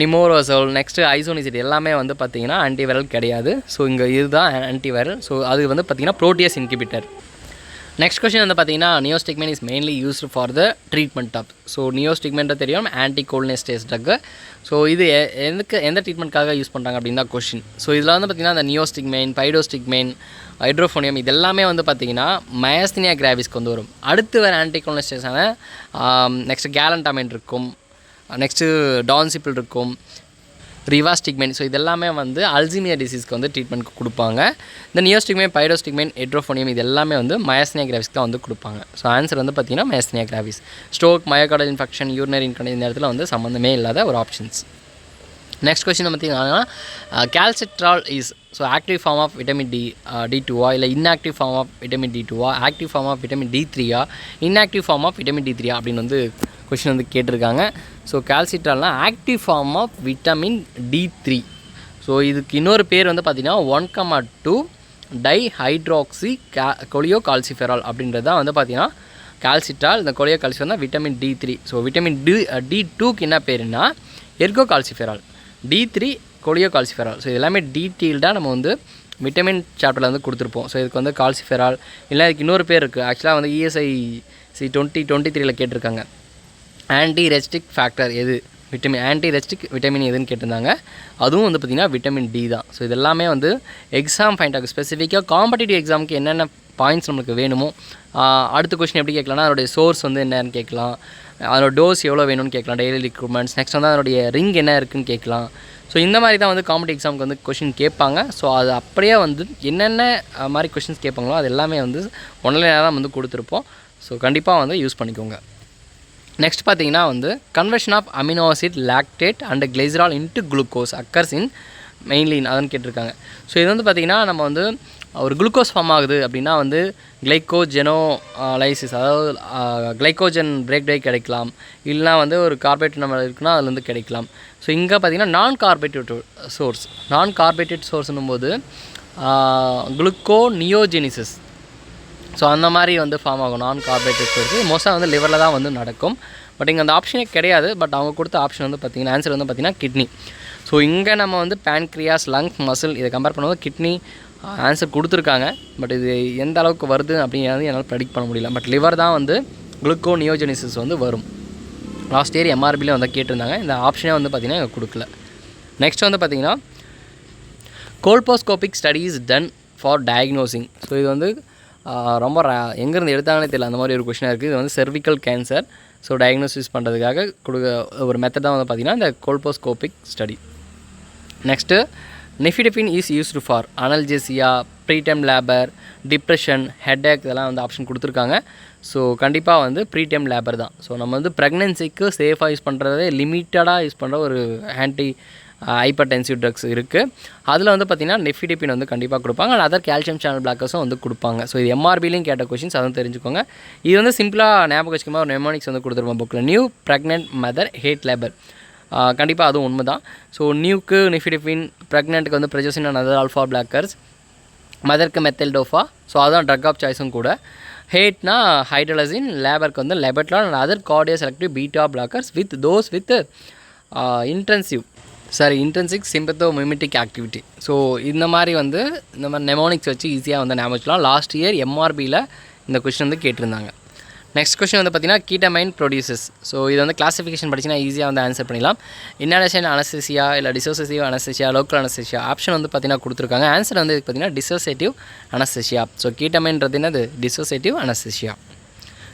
நிமோரோசோல், நெக்ஸ்ட்டு ஐசோனிசிட் எல்லாமே வந்து பார்த்திங்கன்னா ஆன்டிவைரல் கிடையாது. ஸோ இங்கே இதுதான் ஆன்டிவைரல். ஸோ அது வந்து பார்த்திங்கன்னா ப்ரோட்டியஸ் இன்ஹிபிட்டர். நெக்ஸ்ட் கொஸ்டின் வந்து பார்த்தீங்கன்னா neostigmine is mainly used for the treatment of. So neostigmine தெரியும், ஆன்டிகோலினஸ்டேஸ் ட்ரக்கு. ஸோ இது எந்த ட்ரீட்மெண்ட்காக யூஸ் பண்ணுறாங்க அப்படின்னு தான் கொஸ்டின். ஸோ இதில் வந்து பார்த்திங்கன்னா அந்த நியோஸ்டிக்மைன், பைடோஸ்டிக்மைன், ஹைட்ரோஃபோனியம் இது எல்லாமே வந்து பார்த்திங்கன்னா மயஸ்தீனியா கிராவிஸ்க்கு வந்து வரும். அடுத்து வேறு ஆன்டிகோலினஸ்டேஸான நெக்ஸ்ட்டு கேலண்டாமைன் இருக்கும், நெக்ஸ்ட்டு டான்சிபிள் இருக்கும், ரிவாஸ்டிக்மைன். ஸோ இதெல்லாமே வந்து அல்சீமியர் டிசீஸ்க்கு வந்து ட்ரீட்மெண்ட் கொடுப்பாங்க. இந்த நியோஸ்டிக்மைன், பைடோஸ்டிக்மைன், ஹைட்ரோஃபோனியம் இது எல்லாமே வந்து மயஸ்தீனியா கிராவிஸ்க்கு தான் வந்து கொடுப்பாங்க. ஸோ ஆன்சர் வந்து பார்த்திங்கன்னா myasthenia gravis. Stroke, myocardial infection, urinary incontinence இந்த இடத்துல வந்து சம்மந்தமே இல்லாத ஒரு ஆப்ஷன்ஸ். நெக்ஸ்ட் கொஸ்டின் பார்த்திங்கன்னா calcitriol is so active form of vitamin D2 இல்லை inactive form of vitamin D2, active form of vitamin D3, inactive form of vitamin D3 அப்படின்னு வந்து கொஸ்டின் வந்து கேட்டிருக்காங்க. ஸோ கால்சிட்ரால்னால் active form of vitamin D3. So இதுக்கு இன்னொரு பேர் வந்து பார்த்திங்கன்னா 1,2 டைஹைட்ராக்சி கொலியோகால்சிஃபெரால் அப்படின்றது தான் வந்து பார்த்திங்கன்னா கால்சிட்ரால். இந்த கொலியோகால்சிஃபெரால் தான் விட்டமின் D3. ஸோ விட்டமின் D2க்கு என்ன பேருன்னா எர்கோகால்சிஃபெரால், D3 கொலியோகால்சிஃபெரால். ஸோ இது எல்லாமே டீட்டெயில்டாக நம்ம வந்து விட்டமின் சாப்டரில் வந்து கொடுத்துருப்போம். ஸோ இதுக்கு வந்து கால்சிஃபெரால் இல்லை இதுக்கு இன்னொரு பேர் இருக்குது. ஆக்சுவலாக வந்து ESIC 2023 கேட்டிருக்காங்க, ஆன்டிரெஸ்டிக் ஃபேக்டர் எது, விட்டமின் ஆன்டிரெஸ்டிக் விட்டமின் எதுன்னு கேட்டிருந்தாங்க. அதுவும் வந்து பார்த்திங்கன்னா விட்டமின் D தான். ஸோ இது எல்லாமே வந்து எக்ஸாம் பாயிண்ட் ஆகும், ஸ்பெசிஃபிக்காக காம்படிட்டிவ் எக்ஸாமுக்கு என்னென்ன பாயிண்ட்ஸ் நம்மளுக்கு வேணுமோ. அடுத்த கொஸ்டின் எப்படி கேட்கலாம்னா அதனுடைய சோர்ஸ் வந்து என்னன்னு கேட்கலாம், அதோட டோஸ் எவ்வளோ வேணும்னு கேட்கலாம், டெய்லி ரிக்ரூட்மெண்ட்ஸ். நெக்ஸ்ட் வந்து அதனுடைய ரிங் என்ன இருக்குதுன்னு கேட்கலாம். ஸோ இந்த மாதிரி தான் வந்து காம்படிட்டிவ் எக்ஸாமுக்கு வந்து கொஷின் கேட்பாங்க. ஸோ அது அப்படியே வந்து என்னென்ன மாதிரி கொஷின்ஸ் கேட்பாங்களோ அது எல்லாமே வந்து ஒன்லைனாக தான் வந்து கொடுத்துருப்போம். ஸோ கண்டிப்பாக வந்து யூஸ் பண்ணிக்கோங்க. நெக்ஸ்ட் பார்த்தீங்கன்னா வந்து conversion of amino acid lactate and glycerol into glucose occurs in mainly அதுன்னு கேட்டிருக்காங்க. ஸோ இது வந்து பார்த்திங்கன்னா நம்ம வந்து ஒரு குளுக்கோஸ் ஃபார்ம் ஆகுது அப்படின்னா வந்து கிளைகோஜெனோலைசிஸ், அதாவது கிளைகோஜன் பிரேக் கிடைக்கலாம், இல்லைனா வந்து ஒரு கார்பேட் நம்ம இருக்குன்னா அதுலேருந்து கிடைக்கலாம். ஸோ இங்கே பார்த்திங்கன்னா நான் கார்பேட்டட் சோர்ஸ்னும் போது குளுக்கோனியோஜெனிசிஸ். ஸோ அந்த மாதிரி வந்து ஃபார்ம் ஆகும் நான் கார்பேட்டட் சோர்ஸ். மோஸ்ட்டாக வந்து லிவரில் தான் வந்து நடக்கும். பட் இங்கே அந்த ஆப்ஷனே கிடையாது. பட் அவங்க கொடுத்த ஆப்ஷன் வந்து பார்த்திங்கன்னா ஆன்சர் வந்து பார்த்திங்கன்னா கிட்னி. ஸோ இங்கே நம்ம வந்து பேன்க்ரியாஸ், லங்ஸ், மசில் இதை கம்பேர் பண்ணும்போது கிட்னி ஆன்சர் கொடுத்துருக்காங்க. பட் இது எந்த அளவுக்கு வருது அப்படிங்கிறது என்னால் ப்ரெடிக்ட் பண்ண முடியல. பட் லிவர் தான் வந்து குளுக்கோனியோஜெனிசிஸ் வந்து வரும். லாஸ்ட் இயர் எம்ஆர்பியில் வந்து கேட்டிருந்தாங்க. இந்த ஆப்ஷனே வந்து பார்த்திங்கன்னா இங்கே கொடுக்கல. நெக்ஸ்ட் வந்து பார்த்திங்கன்னா colposcopic studies done for diagnosing. So இது வந்து ரொம்ப எங்கேருந்து எடுத்தாங்கன்னே தெரியல, அந்த மாதிரி ஒரு கொஷினாக இருக்குது. இது வந்து செர்விக்கல் கேன்சர். ஸோ டயக்னோசிஸ் பண்ணுறதுக்காக ஒரு மெத்தட் தான் வந்து பார்த்திங்கன்னா இந்த colposcopic study. Next nifedipine is used for analgesia, preterm labour, depression, headache இதெல்லாம் வந்து ஆப்ஷன் கொடுத்துருக்காங்க. ஸோ கண்டிப்பாக வந்து ப்ரீடம் லேபர் தான். ஸோ நம்ம வந்து ப்ரெக்னென்சிக்கு சேஃபாக யூஸ் பண்ணுறதே லிமிட்டடாக யூஸ் பண்ணுற ஒரு ஹைப்பர்டென்சிவ் ட்ரக்ஸ் இருக்குது. அதில் வந்து பார்த்திங்கன்னா நெஃபிடெபின் வந்து கண்டிப்பாக கொடுப்பாங்க. அதர் கால்சியம் சேனல் பிளாக்கர்ஸும் வந்து கொடுப்பாங்க. ஸோ இது எம்ஆர்பிலையும் கேட்ட கொஷின்ஸ் அதுவும் தெரிஞ்சுக்கோங்க. இது வந்து சிம்பிளாக ஞாபகம் வச்சுக்கோங்க. ஒரு நெமோனிக்ஸ் வந்து கொடுத்துருப்போம் புக்கில், new pregnant mother had labour. கண்டிப்பாக அதுவும் உண்மை தான். ஸோ நியூக்கு நெஃபிடெபின், ப்ரெக்னென்ட்டுக்கு வந்து prazosin and other alpha blockers, மதருக்கு மெத்தல்டோஃபா. ஸோ அதுதான் ட்ரக் ஆஃப் சாய்ஸும் கூட. ஹேட்னா ஹைட்ரலசின், லேபருக்கு வந்து labetalol and other cardio selective beta blockers with those with intrinsic sympathomimetic activity. So இந்த மாதிரி நெமோனிக்ஸ் வச்சு ஈஸியாக வந்து ஞாபகம் வச்சுக்கலாம். லாஸ்ட் இயர் எம்ஆர்பியில் இந்த கொஸ்டின் வந்து கேட்டிருந்தாங்க. நெக்ஸ்ட் கொஸ்டின் வந்து பார்த்தீங்கன்னா கீட்டமைன் ப்ரொடியூசஸ். ஸோ இது வந்து கிளாசிஃபிகேஷன் படிச்சிங்கன்னா ஈஸியாக வந்து ஆன்சர் பண்ணிடலாம். இன்ஹலேஷன் அனஸ்தீசியா இல்லை dissociative anaesthesia, local anaesthesia option வந்து பார்த்தீங்கன்னா கொடுத்துருக்காங்க. ஆன்சர் வந்து பார்த்தீங்கன்னா டிசோசியேட்டிவ் அனஸ்தீசியா. ஸோ கீட்டமைன்றது என்னது டிசோசியேட்டிவ் அனஸ்தீசியா.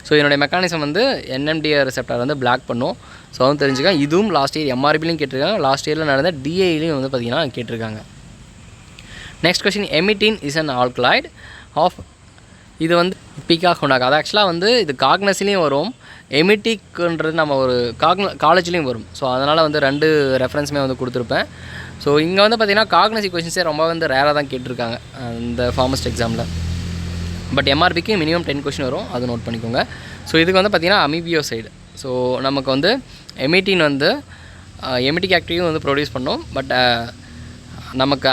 ஸோ இதனுடைய மெக்கானிசம் வந்து NMDA ரிசெப்டார் வந்து பிளாக் பண்ணும். ஸோ வந்து தெரிஞ்சுக்கோங்க. இதுவும் லாஸ்ட் இயர் MRBலையும் கேட்டிருக்காங்க, லாஸ்ட் இயரில் நடந்த DAலையும் வந்து பார்த்தீங்கன்னா கேட்டிருக்காங்க. Next question emetine is an alkaloid of. இது வந்து பீக்காக உண்டாகும். அது ஆக்சுவலாக வந்து இது காக்னஸ்லேயும் வரும், எமிட்டிக்ன்றது நம்ம ஒரு காலேஜ்லேயும் வரும். ஸோ அதனால் வந்து 2 ரெஃபரன்ஸுமே வந்து கொடுத்துருப்பேன். ஸோ இங்கே வந்து பார்த்திங்கன்னா காக்னசி கொஷின்ஸே ரொம்ப வந்து ரேராக தான் கேட்டிருக்காங்க இந்த ஃபார்மசிஸ்ட் எக்ஸாமில். பட் MRBக்கு மினிமம் 10 கொஷின் வரும், அது நோட் பண்ணிக்கோங்க. ஸோ இதுக்கு வந்து பார்த்திங்கன்னா அமீபியோசைடு. ஸோ நமக்கு வந்து எமிட்டின் வந்து எமிட்டிக் ஆக்டிவும் வந்து ப்ரொடியூஸ் பண்ணோம். பட் நமக்கு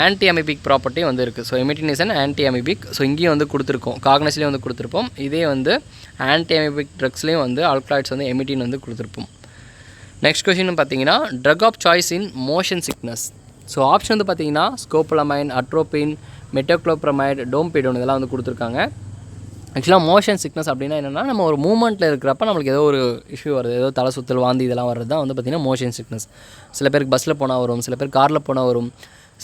ஆன்டி அமீபிக் ப்ராப்பர்ட்டியும் வந்து இருக்குது. So emetine is an anti amoebic. So இங்கேயும் வந்து கொடுத்துருக்கோம், காக்னஸ்லேயும் வந்து கொடுத்துருப்போம். இதே வந்து ஆன்டி அமீபிக் ட்ரக்ஸ்லேயும் வந்து ஆல்கலாய்ட்ஸ் வந்து எமிட்டின் வந்து கொடுத்துருப்போம். நெக்ஸ்ட் கொஸ்டின் பார்த்தீங்கன்னா drug of choice in motion sickness. So option வந்து பார்த்தீங்கன்னா ஸ்கோபோலமைன், அட்ரோபின், மெட்டோக்ளோப்ரமைடு, டோம்பிடோன் இதெல்லாம் வந்து கொடுத்துருக்காங்க. ஆக்சுவலாக மோஷன் சிக்னஸ் அப்படின்னா என்னென்னா நம்ம ஒரு மூமெண்ட்டில் இருக்கிறப்ப நம்மளுக்கு ஏதோ ஒரு இஷ்யூ வருது, ஏதோ தலை சுற்றல், வாந்தி இதெல்லாம் வர்றது தான் வந்து பார்த்திங்கன்னா மோஷன் சிக்னஸ். சில பேருக்கு பஸ்ஸில் போனால் வரும், சில பேர் காரில் போனால் வரும்,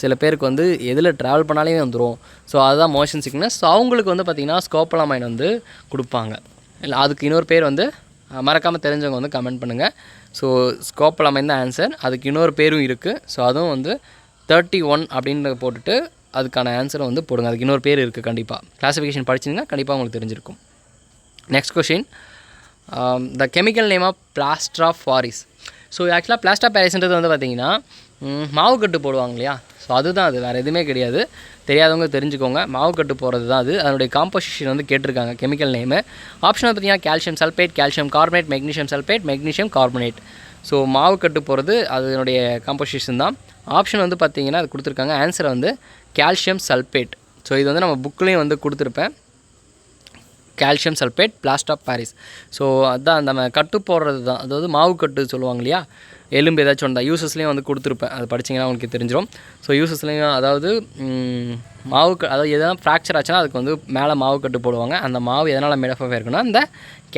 சில பேருக்கு வந்து எதில் ட்ராவல் பண்ணாலே வந்துடும். ஸோ அதுதான் மோஷன் சிக்னஸ். ஸோ அவங்களுக்கு வந்து பார்த்திங்கன்னா ஸ்கோபோலமைன் வந்து கொடுப்பாங்க. இல்லை அதுக்கு இன்னொரு பேர் வந்து மறக்காமல் தெரிஞ்சவங்க வந்து கமெண்ட் பண்ணுங்கள். ஸோ ஸ்கோபோலமைன் தான் ஆன்சர். அதுக்கு இன்னொரு பேரும் இருக்குது. ஸோ அதுவும் வந்து 31 அப்படின்னு போட்டுட்டு அதுக்கான ஆன்சரை வந்து போடுங்க. அதுக்கு இன்னொரு பேர் இருக்குது. கண்டிப்பாக கிளாஸிஃபிகேஷன் படிச்சிங்கன்னா கண்டிப்பாக உங்களுக்கு தெரிஞ்சிருக்கும். Next question the chemical name of plaster of Paris. So ஆக்சுவலாக பிளாஸ்டர் ஆஃப் பாரிஸ்ன்றது வந்து பார்த்திங்கன்னா மாவு கட்டு போடுவாங்க இல்லையா. ஸோ அதுதான் அது, வேறு எதுவுமே கிடையாது. தெரியாதவங்க தெரிஞ்சுக்கோங்க, மாவு கட்டு போகிறது தான் அது. அதனுடைய காம்போசிஷன் வந்து கேட்டிருக்காங்க கெமிக்கல் நேமு. ஆப்ஷன் பார்த்திங்கன்னா calcium sulphate, calcium carbonate, magnesium sulphate, magnesium carbonate. So மாவு கட்டு போகிறது அதனுடைய காம்போசிஷன் தான். ஆப்ஷன் வந்து பார்த்திங்கன்னா அது கொடுத்துருக்காங்க. ஆன்சரை வந்து கால்சியம் சல்பேட். ஸோ இது வந்து நம்ம புக்லேயும் வந்து கொடுத்துருப்பேன், calcium sulphate plaster of Paris. So அதுதான் நம்ம கட்டு போடுறது தான், அதாவது மாவு கட்டு சொல்லுவாங்க இல்லையா, எலும்பு ஏதாச்சும் ஒன்றா யூசஸ்லேயும் வந்து கொடுத்துருப்பேன், அது படிச்சிங்கன்னா உங்களுக்கு தெரிஞ்சிடும். ஸோ யூசஸ்லேயும் அதாவது மாவு அதாவது எதனா ஃப்ராக்சர் ஆச்சுன்னா அதுக்கு வந்து மேலே மாவு கட்டு போடுவாங்க. அந்த மாவு எதனால் மேட் ஆஃப் இருக்குன்னா அந்த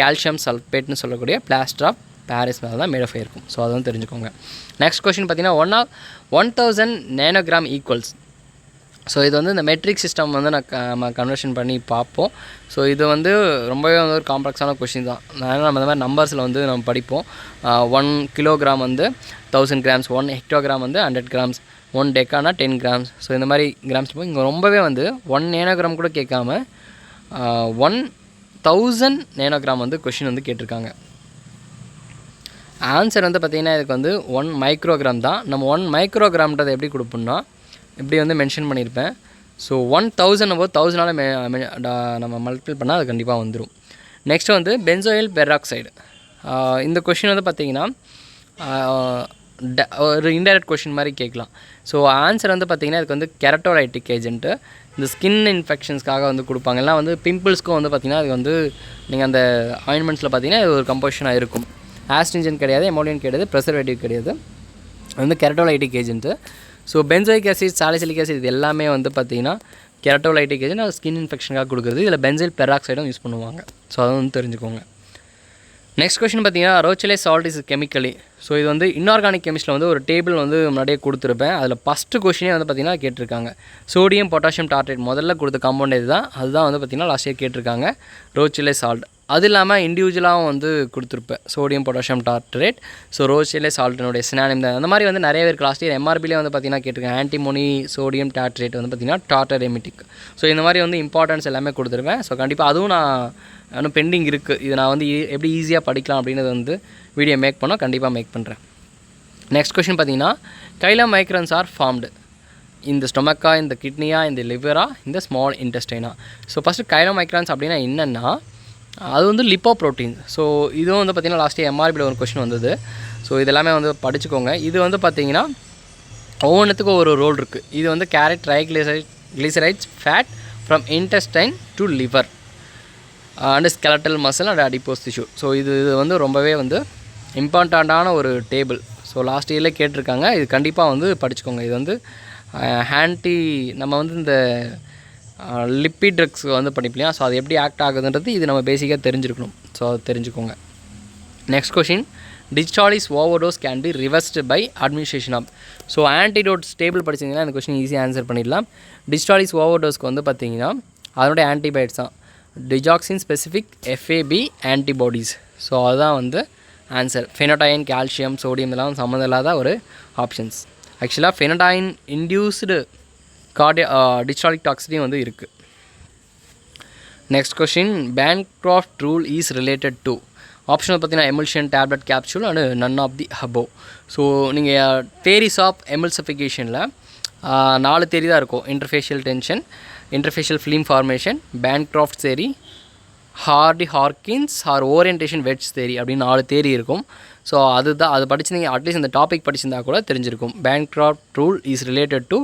கால்சியம் சல்பேட்னு சொல்லக்கூடிய பிளாஸ்டர் ஆஃப் பாரிஸ் மேலே தான் மேட் ஆஃப் இருக்கும். ஸோ அதை வந்து தெரிஞ்சுக்கோங்க. நெக்ஸ்ட் கொஸ்டின் பார்த்தீங்கன்னா 1000 நேனோகிராம் ஈக்குவல்ஸ். ஸோ இது வந்து இந்த மெட்ரிக் சிஸ்டம் வந்து நம்ம கன்வர்ஷன் பண்ணி பார்ப்போம். ஸோ இது வந்து ரொம்பவே வந்து ஒரு காம்ப்ளெக்ஸான கொஷின் தான். அதனால் நம்ம இந்த மாதிரி நம்பர்ஸில் வந்து நம்ம படிப்போம். 1 கிலோகிராம் வந்து 1000 கிராம்ஸ், 1 ஹெக்டோகிராம் வந்து 100 கிராம்ஸ், 1 டெக்கானா 10 கிராம்ஸ். ஸோ இந்த மாதிரி கிராம்ஸ் இங்கே ரொம்பவே வந்து 1 நேனோகிராம் கூட கேட்காம 1000 நேனோகிராம் வந்து கொஷின் வந்து கேட்டிருக்காங்க. ஆன்சர் வந்து பார்த்திங்கன்னா இதுக்கு வந்து 1 மைக்ரோகிராம் தான். நம்ம 1 மைக்ரோகிராம்ன்றதை எப்படி கொடுப்போம்னா இப்படி வந்து மென்ஷன் பண்ணியிருப்பேன். ஸோ 1000 போது 1000 நம்ம மல்டிபிள் பண்ணால் அது கண்டிப்பாக வந்துடும். நெக்ஸ்ட் வந்து பென்சோயில் பெராக்சைடு. இந்த கொஷின் வந்து பார்த்திங்கன்னா ஒரு இன்டைரக்ட் கொஷின் மாதிரி கேட்கலாம். ஸோ ஆன்சர் வந்து பார்த்திங்கன்னா இதுக்கு வந்து கெரட்டோலைட்டிக் ஏஜென்ட்டு. இந்த ஸ்கின் இன்ஃபெக்ஷன்ஸ்க்காக வந்து கொடுப்பாங்க. எல்லாம் வந்து பிம்பிள்ஸ்க்கும் வந்து பார்த்திங்கன்னா அது வந்து நீங்கள் அந்த ஆயின்மெண்ட்ஸில் பார்த்திங்கன்னா இது ஒரு கம்போசிஷனாக இருக்கும். ஆஸ்ட்ரிஞ்சன் கிடையாது, எமோலியன் கிடையாது, ப்ரெசர்வேட்டிவ் கிடையாது, அது வந்து keratolytic agent. So benzoic acid, salicylic acid இது எல்லாமே வந்து பார்த்திங்கன்னா கெரட்டோலைட்டிக் ஏஜென்ட், அது ஸ்கின் இன்ஃபெக்ஷனுக்காக கொடுக்குறது. இதில் பென்சைல் பெராக்சைடும் யூஸ் பண்ணுவாங்க. ஸோ அதை வந்து தெரிஞ்சுக்கோங்க. நெக்ஸ்ட் கொஸ்டின் பார்த்தீங்கன்னா ரோச்சிலே சால்ட் இஸ் கெமிக்கலி. ஸோ இது வந்து இன்ஆர்கானிக் கெமிஸ்ட்ரியில் வந்து ஒரு டேபிள் வந்து முன்னாடியே கொடுத்துருப்பேன். அதில் ஃபஸ்ட்டு கொஸ்டினே வந்து பார்த்திங்கன்னா கேட்டிருக்காங்க. சோடியம் பொட்டாசியம் டார்ட்ரேட் முதல்ல கொடுத்த காம்பவுண்ட் இதுதான், அதுதான் வந்து பார்த்திங்கன்னா லாஸ்ட் இயர் கேட்டிருக்காங்க ரோச்சிலே சால்ட். அது இல்லாமல் இண்டிவிஜுவலாகவும் வந்து கொடுத்துருப்பேன் sodium potassium tartrate. So Rochelle சால்ட்டினுடைய சினானிம் தான். அந்த மாதிரி வந்து நிறைய பேருக்கு லாஸ்ட் இயர் MRBலே வந்து பார்த்திங்கன்னா கேட்டிருக்காங்க. ஆன்டிமோனி சோடியம் டார்ட்ரேட் வந்து பார்த்திங்கன்னா டார்டர் எமிட்டிக். ஸோ இந்த மாதிரி வந்து இம்பார்ட்டன்ஸ் எல்லாமே கொடுத்துருப்பேன். ஸோ கண்டிப்பாக அதுவும் நான் இன்னும் பெண்டிங் இருக்குது. இது நான் வந்து எப்படி ஈஸியாக படிக்கலாம் அப்படின்றது வந்து வீடியோ மேக் பண்ணோம், கண்டிப்பாக மேக் பண்ணுறேன். நெக்ஸ்ட் கொஸ்டின் பார்த்தீங்கன்னா சைலோமைக்ரான்ஸ் ஆர் ஃபார்ம்டு இந்த ஸ்டொமக்கா, இந்த கிட்னியா, இந்த லிவரா, இந்த ஸ்மால் இன்டெஸ்டைனா. ஸோ ஃபஸ்ட்டு சைலோமைக்ரான்ஸ் அப்படின்னா என்னென்னா அது வந்து லிப்போ ப்ரோட்டீன். ஸோ இதுவும் வந்து பார்த்திங்கன்னா லாஸ்ட் இயர் MRBயில் ஒரு கொஸ்டின் வந்தது. ஸோ இதெல்லாமே வந்து படிச்சுக்கோங்க. இது வந்து பார்த்திங்கன்னா ஒவ்வொன்றுத்துக்கும் ஒரு ரோல் இருக்குது. இது வந்து carried triglycerides fat from intestine to liver and skeletal muscle and adipose tissue. So இது வந்து ரொம்பவே வந்து இம்பார்ட்டண்ட்டான ஒரு டேபிள். ஸோ லாஸ்ட் இயரில் கேட்டிருக்காங்க. இது கண்டிப்பாக வந்து படிச்சுக்கோங்க. இது வந்து நம்ம வந்து இந்த லிப்பிட் ட்ரக்ஸ் வந்து படிப்பலையா. ஸோ அது எப்படி ஆக்ட் ஆகுதுன்றது இது நம்ம பேசிக்காக தெரிஞ்சுருக்கணும். ஸோ அது தெரிஞ்சுக்கோங்க. Next question, Digitalis overdose can be reversed by administration of. So antidote stable படிச்சிங்கன்னா இந்த கொஷின் ஈஸியாக ஆன்சர் பண்ணிடலாம். Digitalis overdosக்கு வந்து பார்த்திங்கன்னா அதனுடைய ஆன்டிபயோட்டிக்ஸ் தான் digoxin specific FAB antibodies. So அதுதான் வந்து ஆன்சர். ஃபெனடைன், கால்சியம், சோடியம் இதெல்லாம் சம்மந்தம் இல்லாத ஒரு ஆப்ஷன்ஸ். ஆக்சுவலாக ஃபெனடைன் இன்டியூஸ்டு டிஜிட்டாலிக் டாக்ஸிட்டி வந்து இருக்குது. Next question, Bancroft rule is related to. Option பார்த்தீங்கன்னா emulsion, tablet, capsule and none of the above. So நீங்கள் தேரிஸ் ஆஃப் எமல்சிஃபிகேஷனில் 4 தேரி தான் இருக்கும். Interfacial tension, interfacial film formation, Bancroft theory, Hardy Harkins or orientation wedge theory அப்படின்னு 4 தேரி இருக்கும். So அதுதான் அது படிச்சிருந்தீங்க. At least இந்த டாபிக் படிச்சிருந்தா கூட தெரிஞ்சிருக்கும். Bancroft rule is related to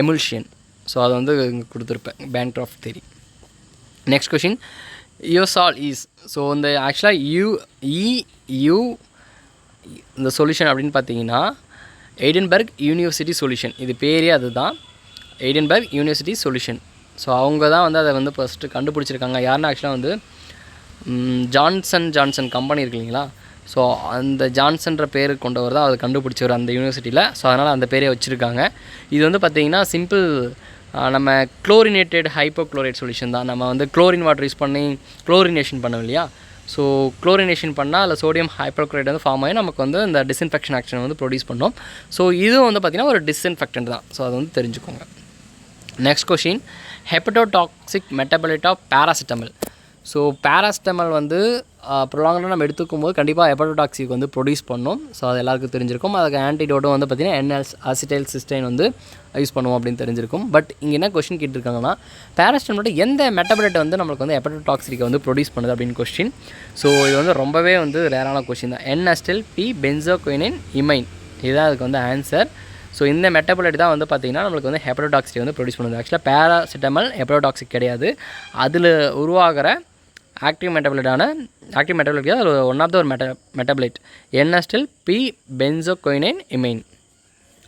emulsion. So அதை வந்து இங்கே கொடுத்துருப்பேன், Bancroft தேரி. நெக்ஸ்ட் கொஷின், யோசால் இஸ். ஸோ இந்த ஆக்சுவலாக யூ இந்த சொல்யூஷன் அப்படின்னு பார்த்தீங்கன்னா எடின்பர்க் யூனிவர்சிட்டி சொல்யூஷன். இது பேரே அதுதான், எடின்பர்க் யூனிவர்சிட்டி சொல்யூஷன். ஸோ அவங்க தான் வந்து அதை வந்து ஃபஸ்ட்டு கண்டுபிடிச்சிருக்காங்க. யாருன்னா ஆக்சுவலாக வந்து ஜான்சன் கம்பெனி இருக்கு இல்லைங்களா. ஸோ அந்த ஜான்சன்ற பேர் கொண்டவர் தான் அதை கண்டுபிடிச்சவர் அந்த யூனிவர்சிட்டியில். ஸோ அதனால் அந்த பேரே வச்சுருக்காங்க. இது வந்து பார்த்திங்கன்னா சிம்பிள் நம்ம குளோரினேட்டட் ஹைப்போக்ளோரைட் சொல்யூஷன் தான். நம்ம வந்து குளோரின் வாட்டர் யூஸ் பண்ணி குளோரினேஷன் பண்ணோம் இல்லையா. ஸோ குளோரினேஷன் பண்ணால் அதில் சோடியம் ஹைப்போக்ளோரைட் வந்து ஃபார்ம் ஆகி நமக்கு வந்து இந்த டிஸ்இன்ஃபெக்ஷன் ஆக்ஷன் வந்து ப்ரொடியூஸ் பண்ணோம். ஸோ இதுவும் வந்து பார்த்திங்கன்னா ஒரு டிஸ்இன்ஃபெக்டன்ட் தான். ஸோ அது வந்து தெரிஞ்சுக்கோங்க. Next question, hepatotoxic metabolite of paracetamol. So paracetamol வந்து ப்ரொலாங்காக நம்ம எடுத்துக்கும் போது கண்டிப்பாக ஹெப்படோடாக்சிக் வந்து ப்ரொடியூஸ் பண்ணோம். ஸோ அது எல்லாருக்கும் தெரிஞ்சிருக்கும். அதுக்கு ஆன்டிடோட்டும் வந்து பார்த்திங்கன்னா N-அசிடைல் சிஸ்டைன் வந்து யூஸ் பண்ணுவோம் அப்படின்னு தெரிஞ்சிருக்கும். பட் இங்கே என்ன கொஸ்டின் கேட்டிருக்காங்கன்னா, பேராசிட்டமோட எந்த மெட்டபாலைட் வந்து நம்மளுக்கு வந்து ஹெப்படோடாக்சிக்கை வந்து ப்ரொடியூஸ் பண்ணுது அப்படின்னு கொஸ்டின். ஸோ இது வந்து ரொம்பவே வந்து ரேரான கொஸ்டின் தான். N-அசிடைல் பி பென்சோகுயினின் இமைன், இதுதான் அதுக்கு வந்து ஆன்சர். ஸோ இந்த மெட்டபாலைட் தான் வந்து பார்த்திங்கன்னா நம்மளுக்கு வந்து ஹெப்படோடாக்சிக் வந்து ப்ரொடியூஸ் பண்ணுது. ஆக்சுவலாக பேராசிட்டமல் ஹெப்படோடாக்சிக் கிடையாது. அதில் உருவாகிற ஆக்டிவ் மெட்டபாலைட் அது ஒன் ஆஃப் த ஒரு மெட்டபாலைட் N-அசிடைல் பி பென்சோகுயினின் இமைன்.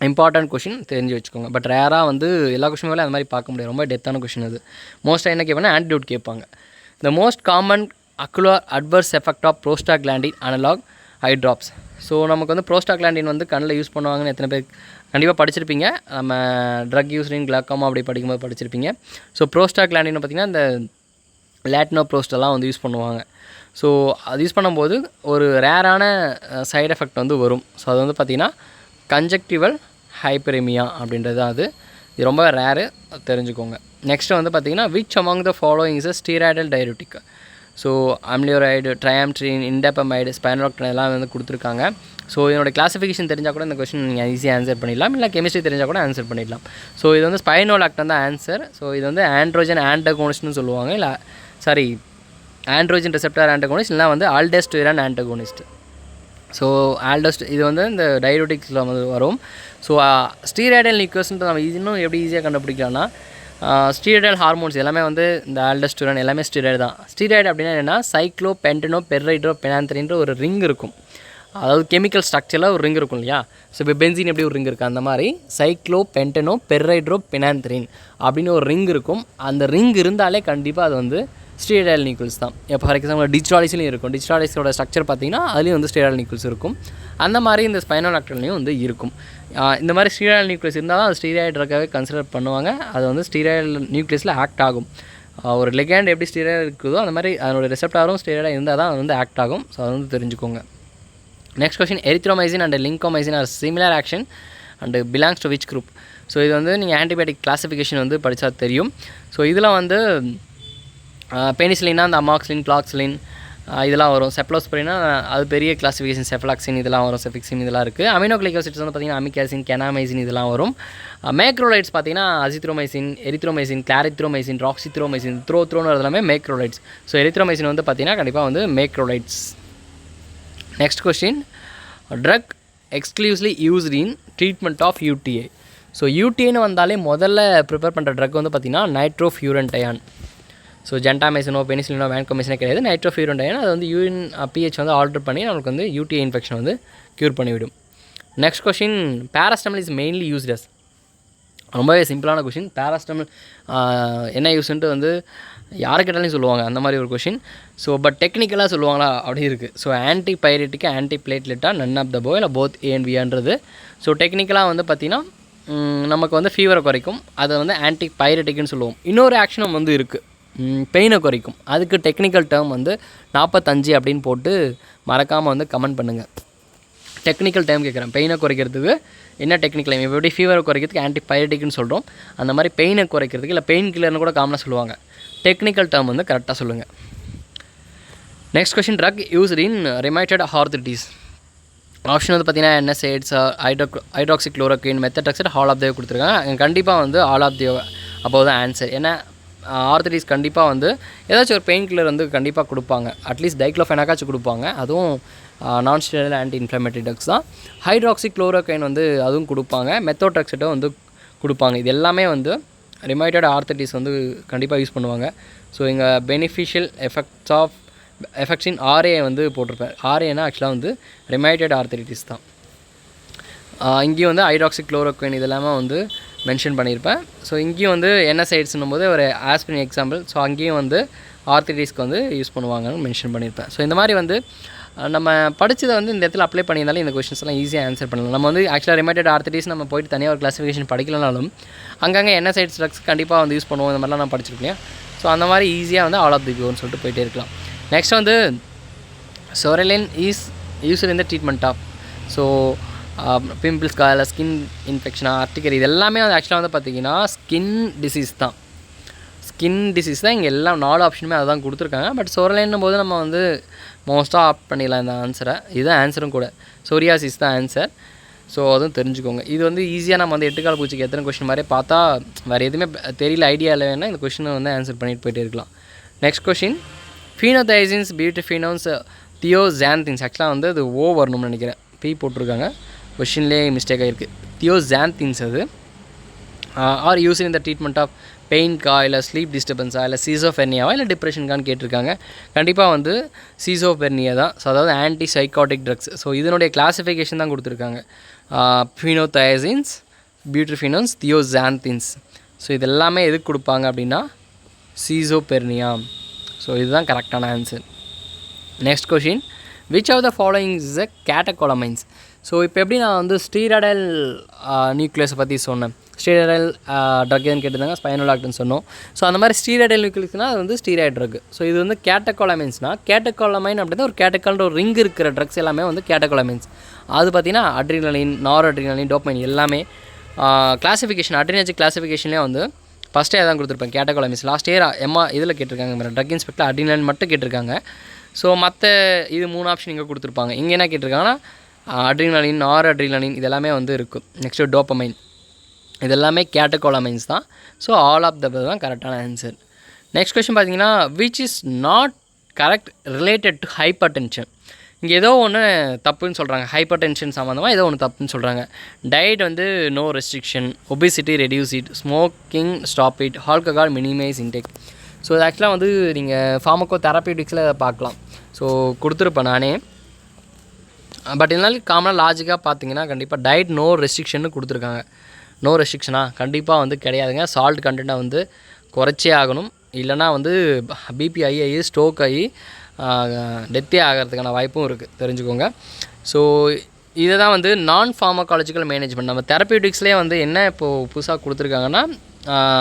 இம்பார்ட்டன்ட் கொஷின், தெரிஞ்சு வச்சுக்கோங்க. பட் ரேராக வந்து எல்லா கொஷின் மேலே அந்த மாதிரி பார்க்க முடியாது. ரொம்ப டெத்தான கொஷின் அது. மோஸ்ட்டாக என்ன கேட்பாங்கன்னா ஆன்டிடோட் கேட்பாங்க. The most common ocular adverse effect of prostaglandin analogue eye drops. So நமக்கு வந்து ப்ரோஸ்டாக்லாண்டின் வந்து கண்ணில் யூஸ் பண்ணுவாங்கன்னு எத்தனை பேர் கண்டிப்பாக படிச்சிருப்பீங்க. நம்ம ட்ரக் யூஸ்ரின் கிளாக்காமா அப்படி படிக்கும்போது படிச்சிருப்பீங்க. ஸோ ப்ரோஸ்டாக்லாண்டின் பார்த்திங்கன்னா இந்த லேட்னோ ப்ரோஸ்டெல்லாம் வந்து யூஸ் பண்ணுவாங்க. ஸோ அது யூஸ் பண்ணும்போது ஒரு ரேரான சைடு எஃபெக்ட் வந்து வரும். ஸோ அது வந்து பார்த்திங்கன்னா கன்ஜக்டிவல் ஹைப்பரெமியா அப்படின்றது தான் அது. இது ரொம்ப ரேரு, தெரிஞ்சுக்கோங்க. நெக்ஸ்ட்டு வந்து பார்த்திங்கன்னா which among the following is a steroidal diuretic. So amiloride, triamterene, indapamide, spironolactone எல்லாம் வந்து கொடுத்துருக்காங்க. ஸோ இதனோட கிளாஸிஃபிகேஷன் தெரிஞ்சால் கூட இந்த கொஸ்டின் நீங்கள் ஈஸியாக ஆன்சர் பண்ணிடலாம். இல்லை கெமிஸ்ட்ரி தெரிஞ்சால் கூட ஆன்சர் பண்ணிடலாம். ஸோ இது வந்து ஸ்பைனோலாக்டன் தான் ஆன்சர். ஸோ இது வந்து ஆண்ட்ரோஜன் ஆன்டகோனிஸ்ட்னு சொல்லுவாங்க. இல்லை ஆண்ட்ரோஜன் ரிசெப்டார் ஆன்டகோனிஸ்ட், இல்லை வந்து ஆல்டோஸ்டெரான் ஆன்டகோனிஸ்ட். ஸோ இது வந்து இந்த டயரிட்டிக்ஸில் வந்து வரும். ஸோ ஸ்டீராய்டல் நியூக்ளியஸ்ன்ட்டு நம்ம இன்னும் எப்படி ஈஸியாக கண்டுபிடிக்கலாம்னா, ஸ்டீராய்டல் ஹார்மோன்ஸ் எல்லாமே வந்து இந்த ஆல்டோஸ்டெரான் எல்லாமே ஸ்டீராய்டு தான். ஸ்டீராய்டு அப்படின்னா என்னென்னா சைக்ளோ பென்டனோ பெர்ரைட்ரோ பெனாந்திரின்ற ஒரு ரிங் இருக்கும். அதாவது கெமிக்கல் ஸ்ட்ரக்சரில் ஒரு ரிங் இருக்கும் இல்லையா. ஸோ இப்போ பென்சின் எப்படி ஒரு ரிங் இருக்குது, அந்த மாதிரி சைக்ளோ பென்டனோ பெர்ரைட்ரோ பெனாந்திரின் அப்படின்னு ஒரு ரிங் இருக்கும். அந்த ரிங் இருந்தாலே கண்டிப்பாக அது வந்து ஸ்டீராய்டல் நியூக்ளியஸ் தான். இப்போ ஃபார் எக்ஸாம்பிள் டிஜிட்டாலிஸ்லையும் இருக்கும். டிஜிட்டாலிஸோட ஸ்ட்ரக்சர் பார்த்திங்கன்னா அதுலேயும் வந்து ஸ்டீராய்டல் நியூக்ளியஸ் இருக்கும். அந்த மாதிரி இந்த ஸ்பைனோலாக்டன்லையும் வந்து இருக்கும். இந்த மாதிரி ஸ்டீராய்டல் நியூக்ளியஸ் இருந்தால் தான் அது ஸ்டீராய்டு ட்ரக்காகவே கன்சிடர் பண்ணுவாங்க. அது வந்து ஸ்டீராய்டல் நியூக்ளியஸில் ஆக்ட் ஆகும். ஒரு லெகண்ட் எப்படி ஸ்டீராய்டு இருக்குதோ அந்த மாதிரி அதனோட ரிசெப்டாரும் ஸ்டீராய்டாக இருந்தால் தான் அது வந்து ஆக்ட் ஆகும். ஸோ அது வந்து தெரிஞ்சுக்கோங்க. Next question, erythromycin and lincomycin are similar action and belongs to which group. So இது வந்து நீங்கள் ஆன்டிபயோட்டிக் கிளாஸிஃபிகேஷன் வந்து படித்தா தெரியும். ஸோ இதில் வந்து பெனிசிலினா அந்த அமாக்சிலின், கிளாக்சிலின் இதெல்லாம் வரும். செப்லோஸ்பிரினா அது பெரிய கிளாஸிஃபிகேஷன், செஃப்லாக்சின் இதெல்லாம் வரும், செஃபிக்சின் இதெல்லாம் இருக்குது. அமினோக்ளிகோசிட்ஸ் வந்து பார்த்திங்கன்னா அமிகாசின், கெனாமைசின் இதெல்லாம் வரும். மேக்ரோலைட்ஸ் பார்த்திங்கன்னா அசித்ரோமைசின், எரித்ரோமைசின், கிளாரித்ரோமைசின், ராக்சித்ரோமைசின், த்ரோன்னு எல்லாமே மேக்ரோலைட்ஸ். ஸோ எரித்ரோமைசின் வந்து பார்த்திங்கன்னா கண்டிப்பாக வந்து macrolides. Next question, drug exclusively used in treatment of UTI. So யூடிஐன்னு வந்தாலே முதல்ல ப்ரிப்பேர் பண்ணுற ட்ரக் வந்து பார்த்திங்கன்னா நைட்ரோஃபியூரன்டையான். ஸோ ஜென்டாமைசினோ பெனிசிலினோ வேன்கோமைசினோ கிடையாது, நைட்ரோஃபியூரன்டையான். அது வந்து யூரின் பிஹெச் வந்து ஆல்டர் பண்ணி நமக்கு வந்து யூடிஐ இன்ஃபெக்ஷன் வந்து க்யூர் பண்ணிவிடும். Next question, paracetamol is mainly used as. ரொம்பவே சிம்பிளான கொஷின். பேராசிட்டமல் என்ன யூஸ்ன்ட்டு வந்து யாரை கேட்டாலும் சொல்லுவாங்க, அந்த மாதிரி ஒரு கொஷின். ஸோ பட் டெக்னிக்கலாக சொல்லுவாங்களா அப்படி இருக்குது. ஸோ ஆன்டிபைரட்டிக்கு ஆன்டி பிளேட்லெட்டா நன் ஆஃப் த போ இல்லை போத் ஏன்வியான்றது. ஸோ டெக்னிக்கலாக வந்து பார்த்திங்கன்னா நமக்கு வந்து ஃபீவரை குறைக்கும், அதை வந்து ஆன்டிபைரட்டிக்னு சொல்லுவோம். இன்னொரு ஆக்ஷனும் வந்து இருக்குது, பெயினை குறைக்கும். அதுக்கு டெக்னிக்கல் டேர்ம் வந்து 45 அப்படின்னு போட்டு மறக்காமல் வந்து கமெண்ட் பண்ணுங்கள். டெக்னிக்கல் டைம் கேட்குறேன், பெயினை குறைக்கிறதுக்கு என்ன டெக்னிக்கல் டைம்? எப்படி ஃபீவரை குறைக்கிறதுக்கு ஆன்டிபைரட்டிக்னு சொல்கிறோம், அந்த மாதிரி பெயினை குறைக்கிறதுக்கு இல்லை பெயின் கில்லர்னு கூட காமனாக சொல்லுவாங்க. டெக்னிக்கல் டேர்ம் வந்து கரெக்டாக சொல்லுங்கள். Next question, drug used in rheumatoid arthritis. Option வந்து பார்த்தீங்கன்னா NSAIDs, hydroxychloroquine, methotrexate, all of them கொடுத்துருக்காங்க. கண்டிப்பாக வந்து ஆல் ஆஃப் தேவ் அப்போ தான் ஆன்சர். ஏன்னா ஆர்த்ரிட்டிஸ் கண்டிப்பாக வந்து ஏதாச்சும் ஒரு பெயின் கில்லர் வந்து கண்டிப்பாக கொடுப்பாங்க, அட்லீஸ்ட் டைக்ளோஃபெனாக்காச்சும் கொடுப்பாங்க. அதுவும் நான் ஸ்டெராய்டல் ஆன்டி இன்ஃப்ளமேட்டரி ட்ரக்ஸ் தான். ஹைட்ராக்சிக்ளோரோக்வின் வந்து அதுவும் கொடுப்பாங்க, மெத்தட்ரெக்சைட்டும் வந்து கொடுப்பாங்க. இது எல்லாமே வந்து ரிமைட்டட் ஆர்த்ரிட்டிஸ் வந்து கண்டிப்பாக யூஸ் பண்ணுவாங்க. ஸோ இங்கே பெனிஃபிஷியல் எஃபெக்ட்ஸ் இன் RA வந்து போட்டிருப்பேன். RAனா ஆக்சுவலாக வந்து ரிமைட்டட் ஆர்த்ரிட்டிஸ் தான். இங்கேயும் வந்து ஹைட்ராக்சிக்ளோரோக்வின் இதெல்லாமே வந்து மென்ஷன் பண்ணியிருப்பேன். ஸோ இங்கேயும் வந்து NSAIDஸ்னும் போது ஒரு ஆஸ்பிரின் எக்ஸாம்பிள். ஸோ அங்கேயும் வந்து ஆர்த்ரிட்டிஸ்க்கு வந்து யூஸ் பண்ணுவாங்கன்னு மென்ஷன் பண்ணியிருப்பேன். ஸோ இந்த மாதிரி வந்து நம்ம படித்ததை வந்து இந்த இடத்துல அப்ளை பண்ணியிருந்தாலும் இந்த கொஷின்ஸ்லாம் ஈஸியாக ஆன்சர் பண்ணலாம். நம்ம வந்து ஆக்சுவலாக ரிமைட்டட் ஆர்த்ரிட்டிஸ் நம்ம போய்ட்டு தனியாக ஒரு கிளாஸிஃபிகேஷன் படிக்கலனாலும் அங்கங்கே NSAIDs ட்ரக்ஸ் கண்டிப்பாக வந்து யூஸ் பண்ணுவோம், இந்த மாதிரிலாம் நான் படிச்சிருக்கேன். ஸோ அந்த மாதிரி ஈஸியாக வந்து ஆல் ஆஃப் தி பியோன்னு சொல்லிட்டு போயிட்டே இருக்கலாம். நெக்ஸ்ட் வந்து psoralen is used in the treatment of பிம்பிள்ஸ்க்கா இல்லை ஸ்கின் இன்ஃபெக்ஷனா, அர்டிகரி, இது எல்லாமே வந்து ஆக்சுவலாக வந்து பார்த்திங்கன்னா ஸ்கின் டிசீஸ் தான். ஸ்கின் டிசீஸ் தான் இங்கே எல்லாம் 4 ஆப்ஷனுமே அதை தான் கொடுத்துருக்காங்க. பட் சொரலின்னும் போது நம்ம வந்து மோஸ்ட்டாக ஆப்ட் பண்ணிடலாம் இந்த ஆன்சரை. இதுதான் ஆன்சரும் கூட. சொரியாசிஸ் தான் ஆன்சர். ஸோ அதுவும் தெரிஞ்சுக்கோங்க. இது வந்து ஈஸியாக நம்ம வந்து 8 கால் பூச்சிக்கு எத்தனை கொஷின் மாதிரி பார்த்தா வேறு எதுவுமே தெரியல, ஐடியா இல்லை வேணால் இந்த கொஷினை வந்து ஆன்சர் பண்ணிட்டு போயிட்டே இருக்கலாம். Next question, phenothiazines, butyrophenones, thioxanthenes. ஆக்சுவலாக வந்து அது ஓ வரணும்னு நினைக்கிறேன், பி போட்டிருக்காங்க, கொஷின்லேயே மிஸ்டேக் ஆகிருக்கு. தியோசாந்தின்ஸ் அது are use in the treatment of பெயின்கா இல்லை ஸ்லீப் டிஸ்டர்பன்ஸா இல்லை சீசோஃபெர்னியாவா இல்லை டிப்ரெஷனுக்கான்னு கேட்டிருக்காங்க. கண்டிப்பாக வந்து சீசோஃபெர்னியா தான். ஸோ அதாவது ஆன்டி சைக்காட்டிக் ட்ரக்ஸ். ஸோ இதனுடைய கிளாஸிஃபிகேஷன் தான் கொடுத்துருக்காங்க. ஃபீனோதைசின்ஸ், பியூட்டிஃபினோன்ஸ், தியோசாந்தின்ஸ். ஸோ இது எல்லாமே எதுக்கு கொடுப்பாங்க அப்படின்னா சீசோஃபெர்னியா. ஸோ இதுதான் கரெக்டான answer. Next question, which of the following is a catecholamines. So இப்போ எப்படி நான் வந்து ஸ்டீராய்டல் நியூக்ளியஸை பற்றி சொன்னேன், ஸ்டீராய்டல் ட்ரக் எதுன்னு கேட்டிருந்தாங்க, ஸ்பைனோலாக்ட்னு சொன்னோம். ஸோ அந்த மாதிரி ஸ்டீராய்டல் நியூக்ளியஸ்னால் அது வந்து ஸ்டீராய்டு ட்ரக். ஸோ இது வந்து கேட்டகோலமைன்ஸ்னால், கேட்டகோலமைன் அப்படின்னா ஒரு கேட்டகால்ன்ற ஒரு ரிங் இருக்கிற ட்ரக்ஸ் எல்லாமே வந்து கேட்டகோலமைன்ஸ். அது பார்த்திங்கன்னா அட்ரினலின், நார் அட்ரினலின், டோப்பமைன் எல்லாமே கிளாஸிஃபிகேஷன் அட்ரினர்ஜி கிளாஸிஃபிகேஷன்லேயே வந்து ஃபஸ்ட்டே அதான் கொடுத்துருப்பேன் கேட்டகோலமைன்ஸ். லாஸ்ட் இயர் இதில் கேட்டிருக்காங்க, ட்ரக் இன்ஸ்பெக்டர் அட்ரினலின் மட்டும் கேட்டிருக்காங்க. ஸோ மற்ற இது 3 ஆப்ஷன் இங்கே கொடுத்துருப்பாங்க. இங்கே என்ன கேட்டிருக்காங்கன்னா அட்ரினலின், நார் அட்ரினலின் இதெல்லாமே வந்து இருக்கும். நெக்ஸ்ட்டு டோப்பமைன், இதெல்லாமே கேட்டகோலமைன்ஸ் தான். ஸோ ஆல் ஆஃப் த தான் கரெக்டான ஆன்சர். நெக்ஸ்ட் கொஸ்டின் பார்த்தீங்கன்னா, which is not correct related to hyper tension. இங்கே ஏதோ ஒன்று தப்புன்னு சொல்கிறாங்க, ஹைப்பர் டென்ஷன் சம்மந்தமாக ஏதோ ஒன்று தப்புன்னு சொல்கிறாங்க. டயட் வந்து no restriction, obesity reduce it, smoking stop it, alcohol minimise intake. So இது ஆக்சுவலாக வந்து நீங்கள் ஃபார்மகோ தெரப்பியூட்டிக்ஸில் பார்க்கலாம். ஸோ கொடுத்துருப்பேன் நானே. பட் இருந்தாலும் காமனாக லாஜிக்காக பார்த்தீங்கன்னா கண்டிப்பாக டயட் நோ ரெஸ்ட்ரிக்ஷன் கொடுத்துருக்காங்க. நோ ரெஸ்ட்ரிக்ஷனா கண்டிப்பாக வந்து கிடையாதுங்க. சால்ட் கண்டென்ட்டை வந்து குறைச்சே ஆகணும், இல்லைனா வந்து பிபி ஆகி ஸ்ட்ரோக் ஆகி டெத்தே ஆகிறதுக்கான வாய்ப்பும் இருக்குது, தெரிஞ்சுக்கோங்க. ஸோ இதை தான் வந்து நான் ஃபார்மகாலஜிக்கல் மேனேஜ்மெண்ட். நம்ம தெரப்பியூட்டிக்ஸ்லேயே வந்து என்ன இப்போது புதுசாக கொடுத்துருக்காங்கன்னா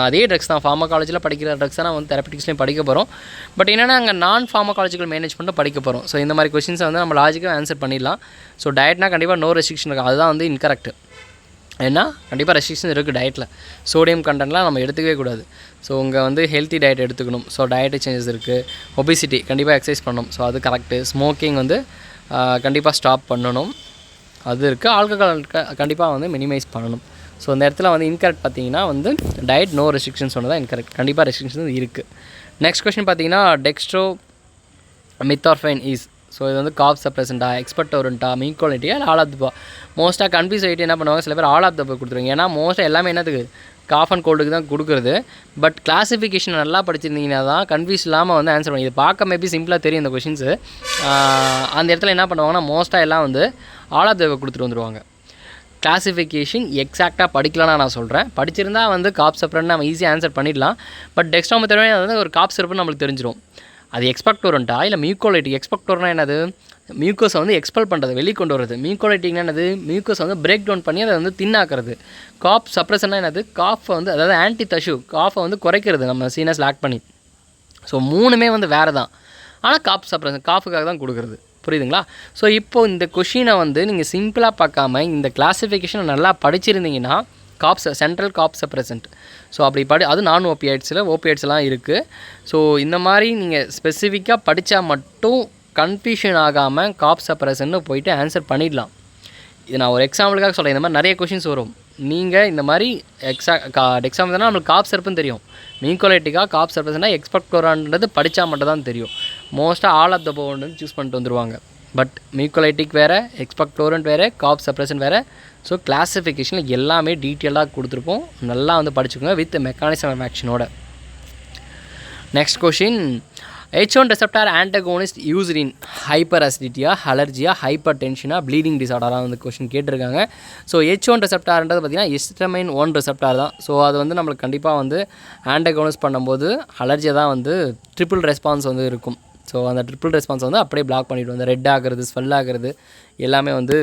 அதே ட்ரக்ஸ் தான், ஃபார்மகாலஜியில் படிக்கிற ட்ரக்ஸ் தான் வந்து தெரப்பியூட்டிக்ஸ்லேயும் படிக்க போகிறோம். பட் என்னென்னா அங்கே நான் ஃபார்மகாலஜிக்கல் மேனேஜ்மெண்ட்டும் படிக்க போகிறோம். ஸோ இந்த மாதிரி கொஸ்டின்ஸை வந்து நம்ம லாஜிக்காக ஆன்சர் பண்ணிடலாம். ஸோ டயட்னா கண்டிப்பாக நோ ரெஸ்ட்ரிக்ஷன் இருக்குது, அதுதான் வந்து இன்கரெக்ட். ஏன்னா கண்டிப்பாக ரெஸ்ட்ரிக்ஷன் இருக்குது டயட்டில். சோடியம் கண்டென்ட்லாம் நம்ம எடுத்துக்கவே கூடாது. ஸோ உங்கள் வந்து ஹெல்த்தி டயட் எடுத்துக்கணும். ஸோ டயட் சேஞ்சஸ் இருக்குது. ஒபிசிட்டி கண்டிப்பாக எக்ஸசைஸ் பண்ணணும், ஸோ அது கரெக்டு. ஸ்மோக்கிங் வந்து கண்டிப்பாக ஸ்டாப் பண்ணணும், அது இருக்குது. ஆல்கஹால் கண்டிப்பாக வந்து மினிமைஸ் பண்ணணும். ஸோ இந்த இடத்துல வந்து இன்கரெக்ட் பார்த்தீங்கன்னா வந்து டயட் நோ ரெஸ்ட்ரிக்ஷன் சொன்னதான் இன்கரெக்ட். கண்டிப்பாக ரெஸ்ட்ரிக்ஷன் இருக்குது. நெக்ஸ்ட் கொஸ்டின் பார்த்தீங்கன்னா, டெக்ஸ்ட்ரோ மித்தார்ஃபைன் இஸ். ஸோ இது வந்து காப் சப்ரெசண்டா, எக்ஸ்பெக்டோரண்ட்டா, மீக்கோலிட்டியா இல்லை ஆல் ஆஃப் த பா. மோஸ்ட்டாக கன்ஃபியூஸ் ஆகிட்டு என்ன பண்ணுவாங்க, சில பேர் ஆல் ஆஃப் த பா கொடுத்துருவாங்க. ஏன்னா மோஸ்ட்டாக எல்லாமே என்னத்துக்கு காஃப் அண்ட் கோல்டுக்கு தான் கொடுக்குறது. பட் கிளாஸிஃபிகேஷன் நல்லா படிச்சிருந்தீங்கன்னா தான் கன்ஃபியூஸ் இல்லாமல் வந்து ஆன்சர் பண்ணுங்க. இது பார்க்க மேபி சிம்பிளாக தெரியும் இந்த கொஷின்ஸு. அந்த இடத்துல என்ன பண்ணுவாங்கன்னா மோஸ்ட்டாக எல்லாம் வந்து ஆல் ஆஃப் த பா கொடுத்துட்டு வந்துடுவாங்க. கிளாஸிஃபிகேஷன் எக்ஸாக்டாக படிக்கலாம்னு நான் சொல்கிறேன். படிச்சிருந்தா வந்து காப் சப்ரன்னு நம்ம ஈஸியாக ஆன்சர் பண்ணிடலாம். பட் டெக்ஸ்ட்ராமெத்தனமே வந்து ஒரு காப் சிறப்புன்னு நம்மளுக்கு தெரிஞ்சிடும். அது எக்ஸ்பெக்டோரண்ட்டா இல்லை மியூக்கோலைட்டிக்? எக்ஸ்பெக்டோர்னா என்னது? மியூக்கோஸை வந்து எக்ஸ்பெல் பண்ணுறது, வெளிக்கொண்டு வரது. மியூக்கோலைட்டிக்னா என்னது? மியூக்கோஸை வந்து பிரேக் டவுன் பண்ணி அதை வந்து தின்னாக்குறது. காப் சப்ரஷன்னா என்னது? காஃபை வந்து அதாவது ஆன்டி தஷு காஃபை வந்து குறைக்கிறது நம்ம சீனஸில் ஆக்ட் பண்ணி. ஸோ மூணுமே வந்து வேறு தான். ஆனால் காப் சப்ரஷன் காஃபுக்காக தான் கொடுக்குறது. புரியுதுங்களா? ஸோ இப்போது இந்த கொஷினை வந்து நீங்கள் சிம்பிளாக பார்க்காம இந்த கிளாஸிஃபிகேஷனை நல்லா படிச்சிருந்தீங்கன்னா சென்ட்ரல் காப் சப்ரசன்ட். ஸோ அப்படி அது நான் ஓபியாய்ட்ஸ்லாம் இருக்குது. ஸோ இந்த மாதிரி நீங்கள் ஸ்பெசிஃபிக்காக படித்தா மட்டும் கன்ஃபியூஷன் ஆகாமல் காப் சப்ரசன்னு போயிட்டு ஆன்சர் பண்ணிடலாம். இது நான் ஒரு எக்ஸாம்பிளுக்காக சொல்கிறேன். இந்த மாதிரி நிறைய கொஷின்ஸ் வரும். நீங்கள் இந்த மாதிரி எக்ஸாம்பிள் தானே நம்மளுக்கு காப் சர்ப்புன்னு தெரியும். மியூக்கோலைட்டிக்காக காப் சர்பஸ்னா எக்ஸ்பெக்டோரான்றது படித்தா மட்டும் தான் தெரியும். மோஸ்ட்டாக all of the board choose பண்ணிட்டு வந்துடுவாங்க. பட் மியூக்கோலைட்டிக் வேறு, எக்ஸ்பெக்டோரண்ட் வேறு, காப் சப்ரஷன் வேறு. ஸோ கிளாஸிஃபிகேஷனில் எல்லாமே டீட்டெயிலாக கொடுத்துருப்போம். நல்லா வந்து படிச்சுக்கோங்க வித் மெக்கானிசம் ஆஃப் ஆக்ஷனோட. Next question, H1 receptor antagonist used in hyperacidity, allergy, hypertension, bleeding disorder வந்து கொஷின் கேட்டிருக்காங்க. ஸோ H1 receptorன்றது பார்த்திங்கன்னா ஹிஸ்டமைன் 1 ரெசெப்டார் தான். ஸோ அது வந்து நம்மளுக்கு கண்டிப்பாக வந்து ஆன்டகோனிஸ்ட் பண்ணும்போது அலர்ஜியை தான் வந்து ட்ரிபிள் ரெஸ்பான்ஸ் வந்து இருக்கும். ஸோ அந்த ட்ரிபிள் ரெஸ்பான்ஸ் வந்து அப்படியே பிளாக் பண்ணிவிடும். அந்த ரெட் ஆகிறது, ஸ்வெல் ஆகிறது எல்லாமே வந்து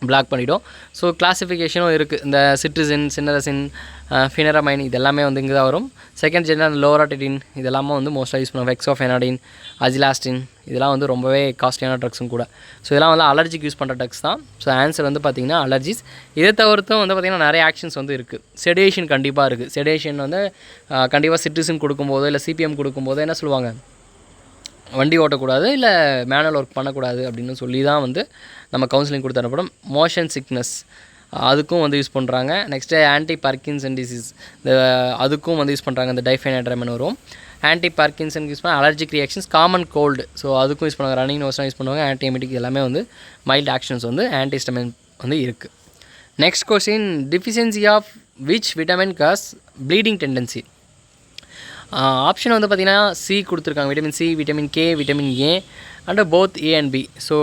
பிளாக் பண்ணிவிடும். ஸோ கிளாஸிஃபிகேஷனும் இருக்குது. இந்த சிட்ரிசின், சின்னரசின், ஃபினரமைன் இதெல்லாமே வந்து இங்கே தான் வரும். செகண்ட் ஜென்ரல் லோராட்டிடின் இதெல்லாமே வந்து மோஸ்ட்டாக யூஸ் பண்ணுவோம். வெக்ஸோஃபெனாடின், அஜிலாஸ்டின் இதெல்லாம் வந்து ரொம்பவே காஸ்ட்லியான ட்ரக்ஸும் கூட. ஸோ இதெல்லாம் வந்து அலர்ஜிக்கு யூஸ் பண்ணுற ட்ரக்ஸ் தான். ஸோ ஆன்சர் வந்து பார்த்திங்கன்னா அலர்ஜிஸ். இதை தவிர்த்தும் வந்து பார்த்திங்கன்னா நிறைய ஆக்ஷன்ஸ் வந்து இருக்குது. செடேஷன் கண்டிப்பாக இருக்குது. செடேஷன் வந்து கண்டிப்பாக சிட்ரிசின் கொடுக்கும்போதோ இல்லை சிபிஎம் கொடுக்கும்போதோ என்ன சொல்லுவாங்க, வண்டி ஓட்டக்கூடாது இல்லை மேனுவல் ஒர்க் பண்ணக்கூடாது அப்படின்னு சொல்லி தான் வந்து நம்ம கவுன்சிலிங் கொடுத்து அனுப்படும். மோஷன் சிக்னஸ் அதுக்கும் வந்து யூஸ் பண்ணுறாங்க. நெக்ஸ்ட்டு ஆன்டி பார்க்கின்சன் டிசீஸ் அதுக்கும் வந்து யூஸ் பண்ணுறாங்க. இந்த டைஃபெனைட்ரமைன் வரும். ஆன்டி பார்க்கின்சன் யூஸ் பண்ண allergic reactions, common cold so அதுக்கும் யூஸ் பண்ணுவாங்க. ரன்னிங் நோஸ்லாம் யூஸ் பண்ணுவாங்க. ஆன்டிஎமெட்டிக் எல்லாமே வந்து மைல்டு ஆக்ஷன்ஸ் வந்து ஆன்டிஹிஸ்டமைன் வந்து இருக்குது. Next question, deficiency of which vitamin cause bleeding tendency? Option வந்து பார்த்திங்கன்னா சி கொடுத்துருக்காங்க. Vitamin C, vitamin K, vitamin A and both A and B. So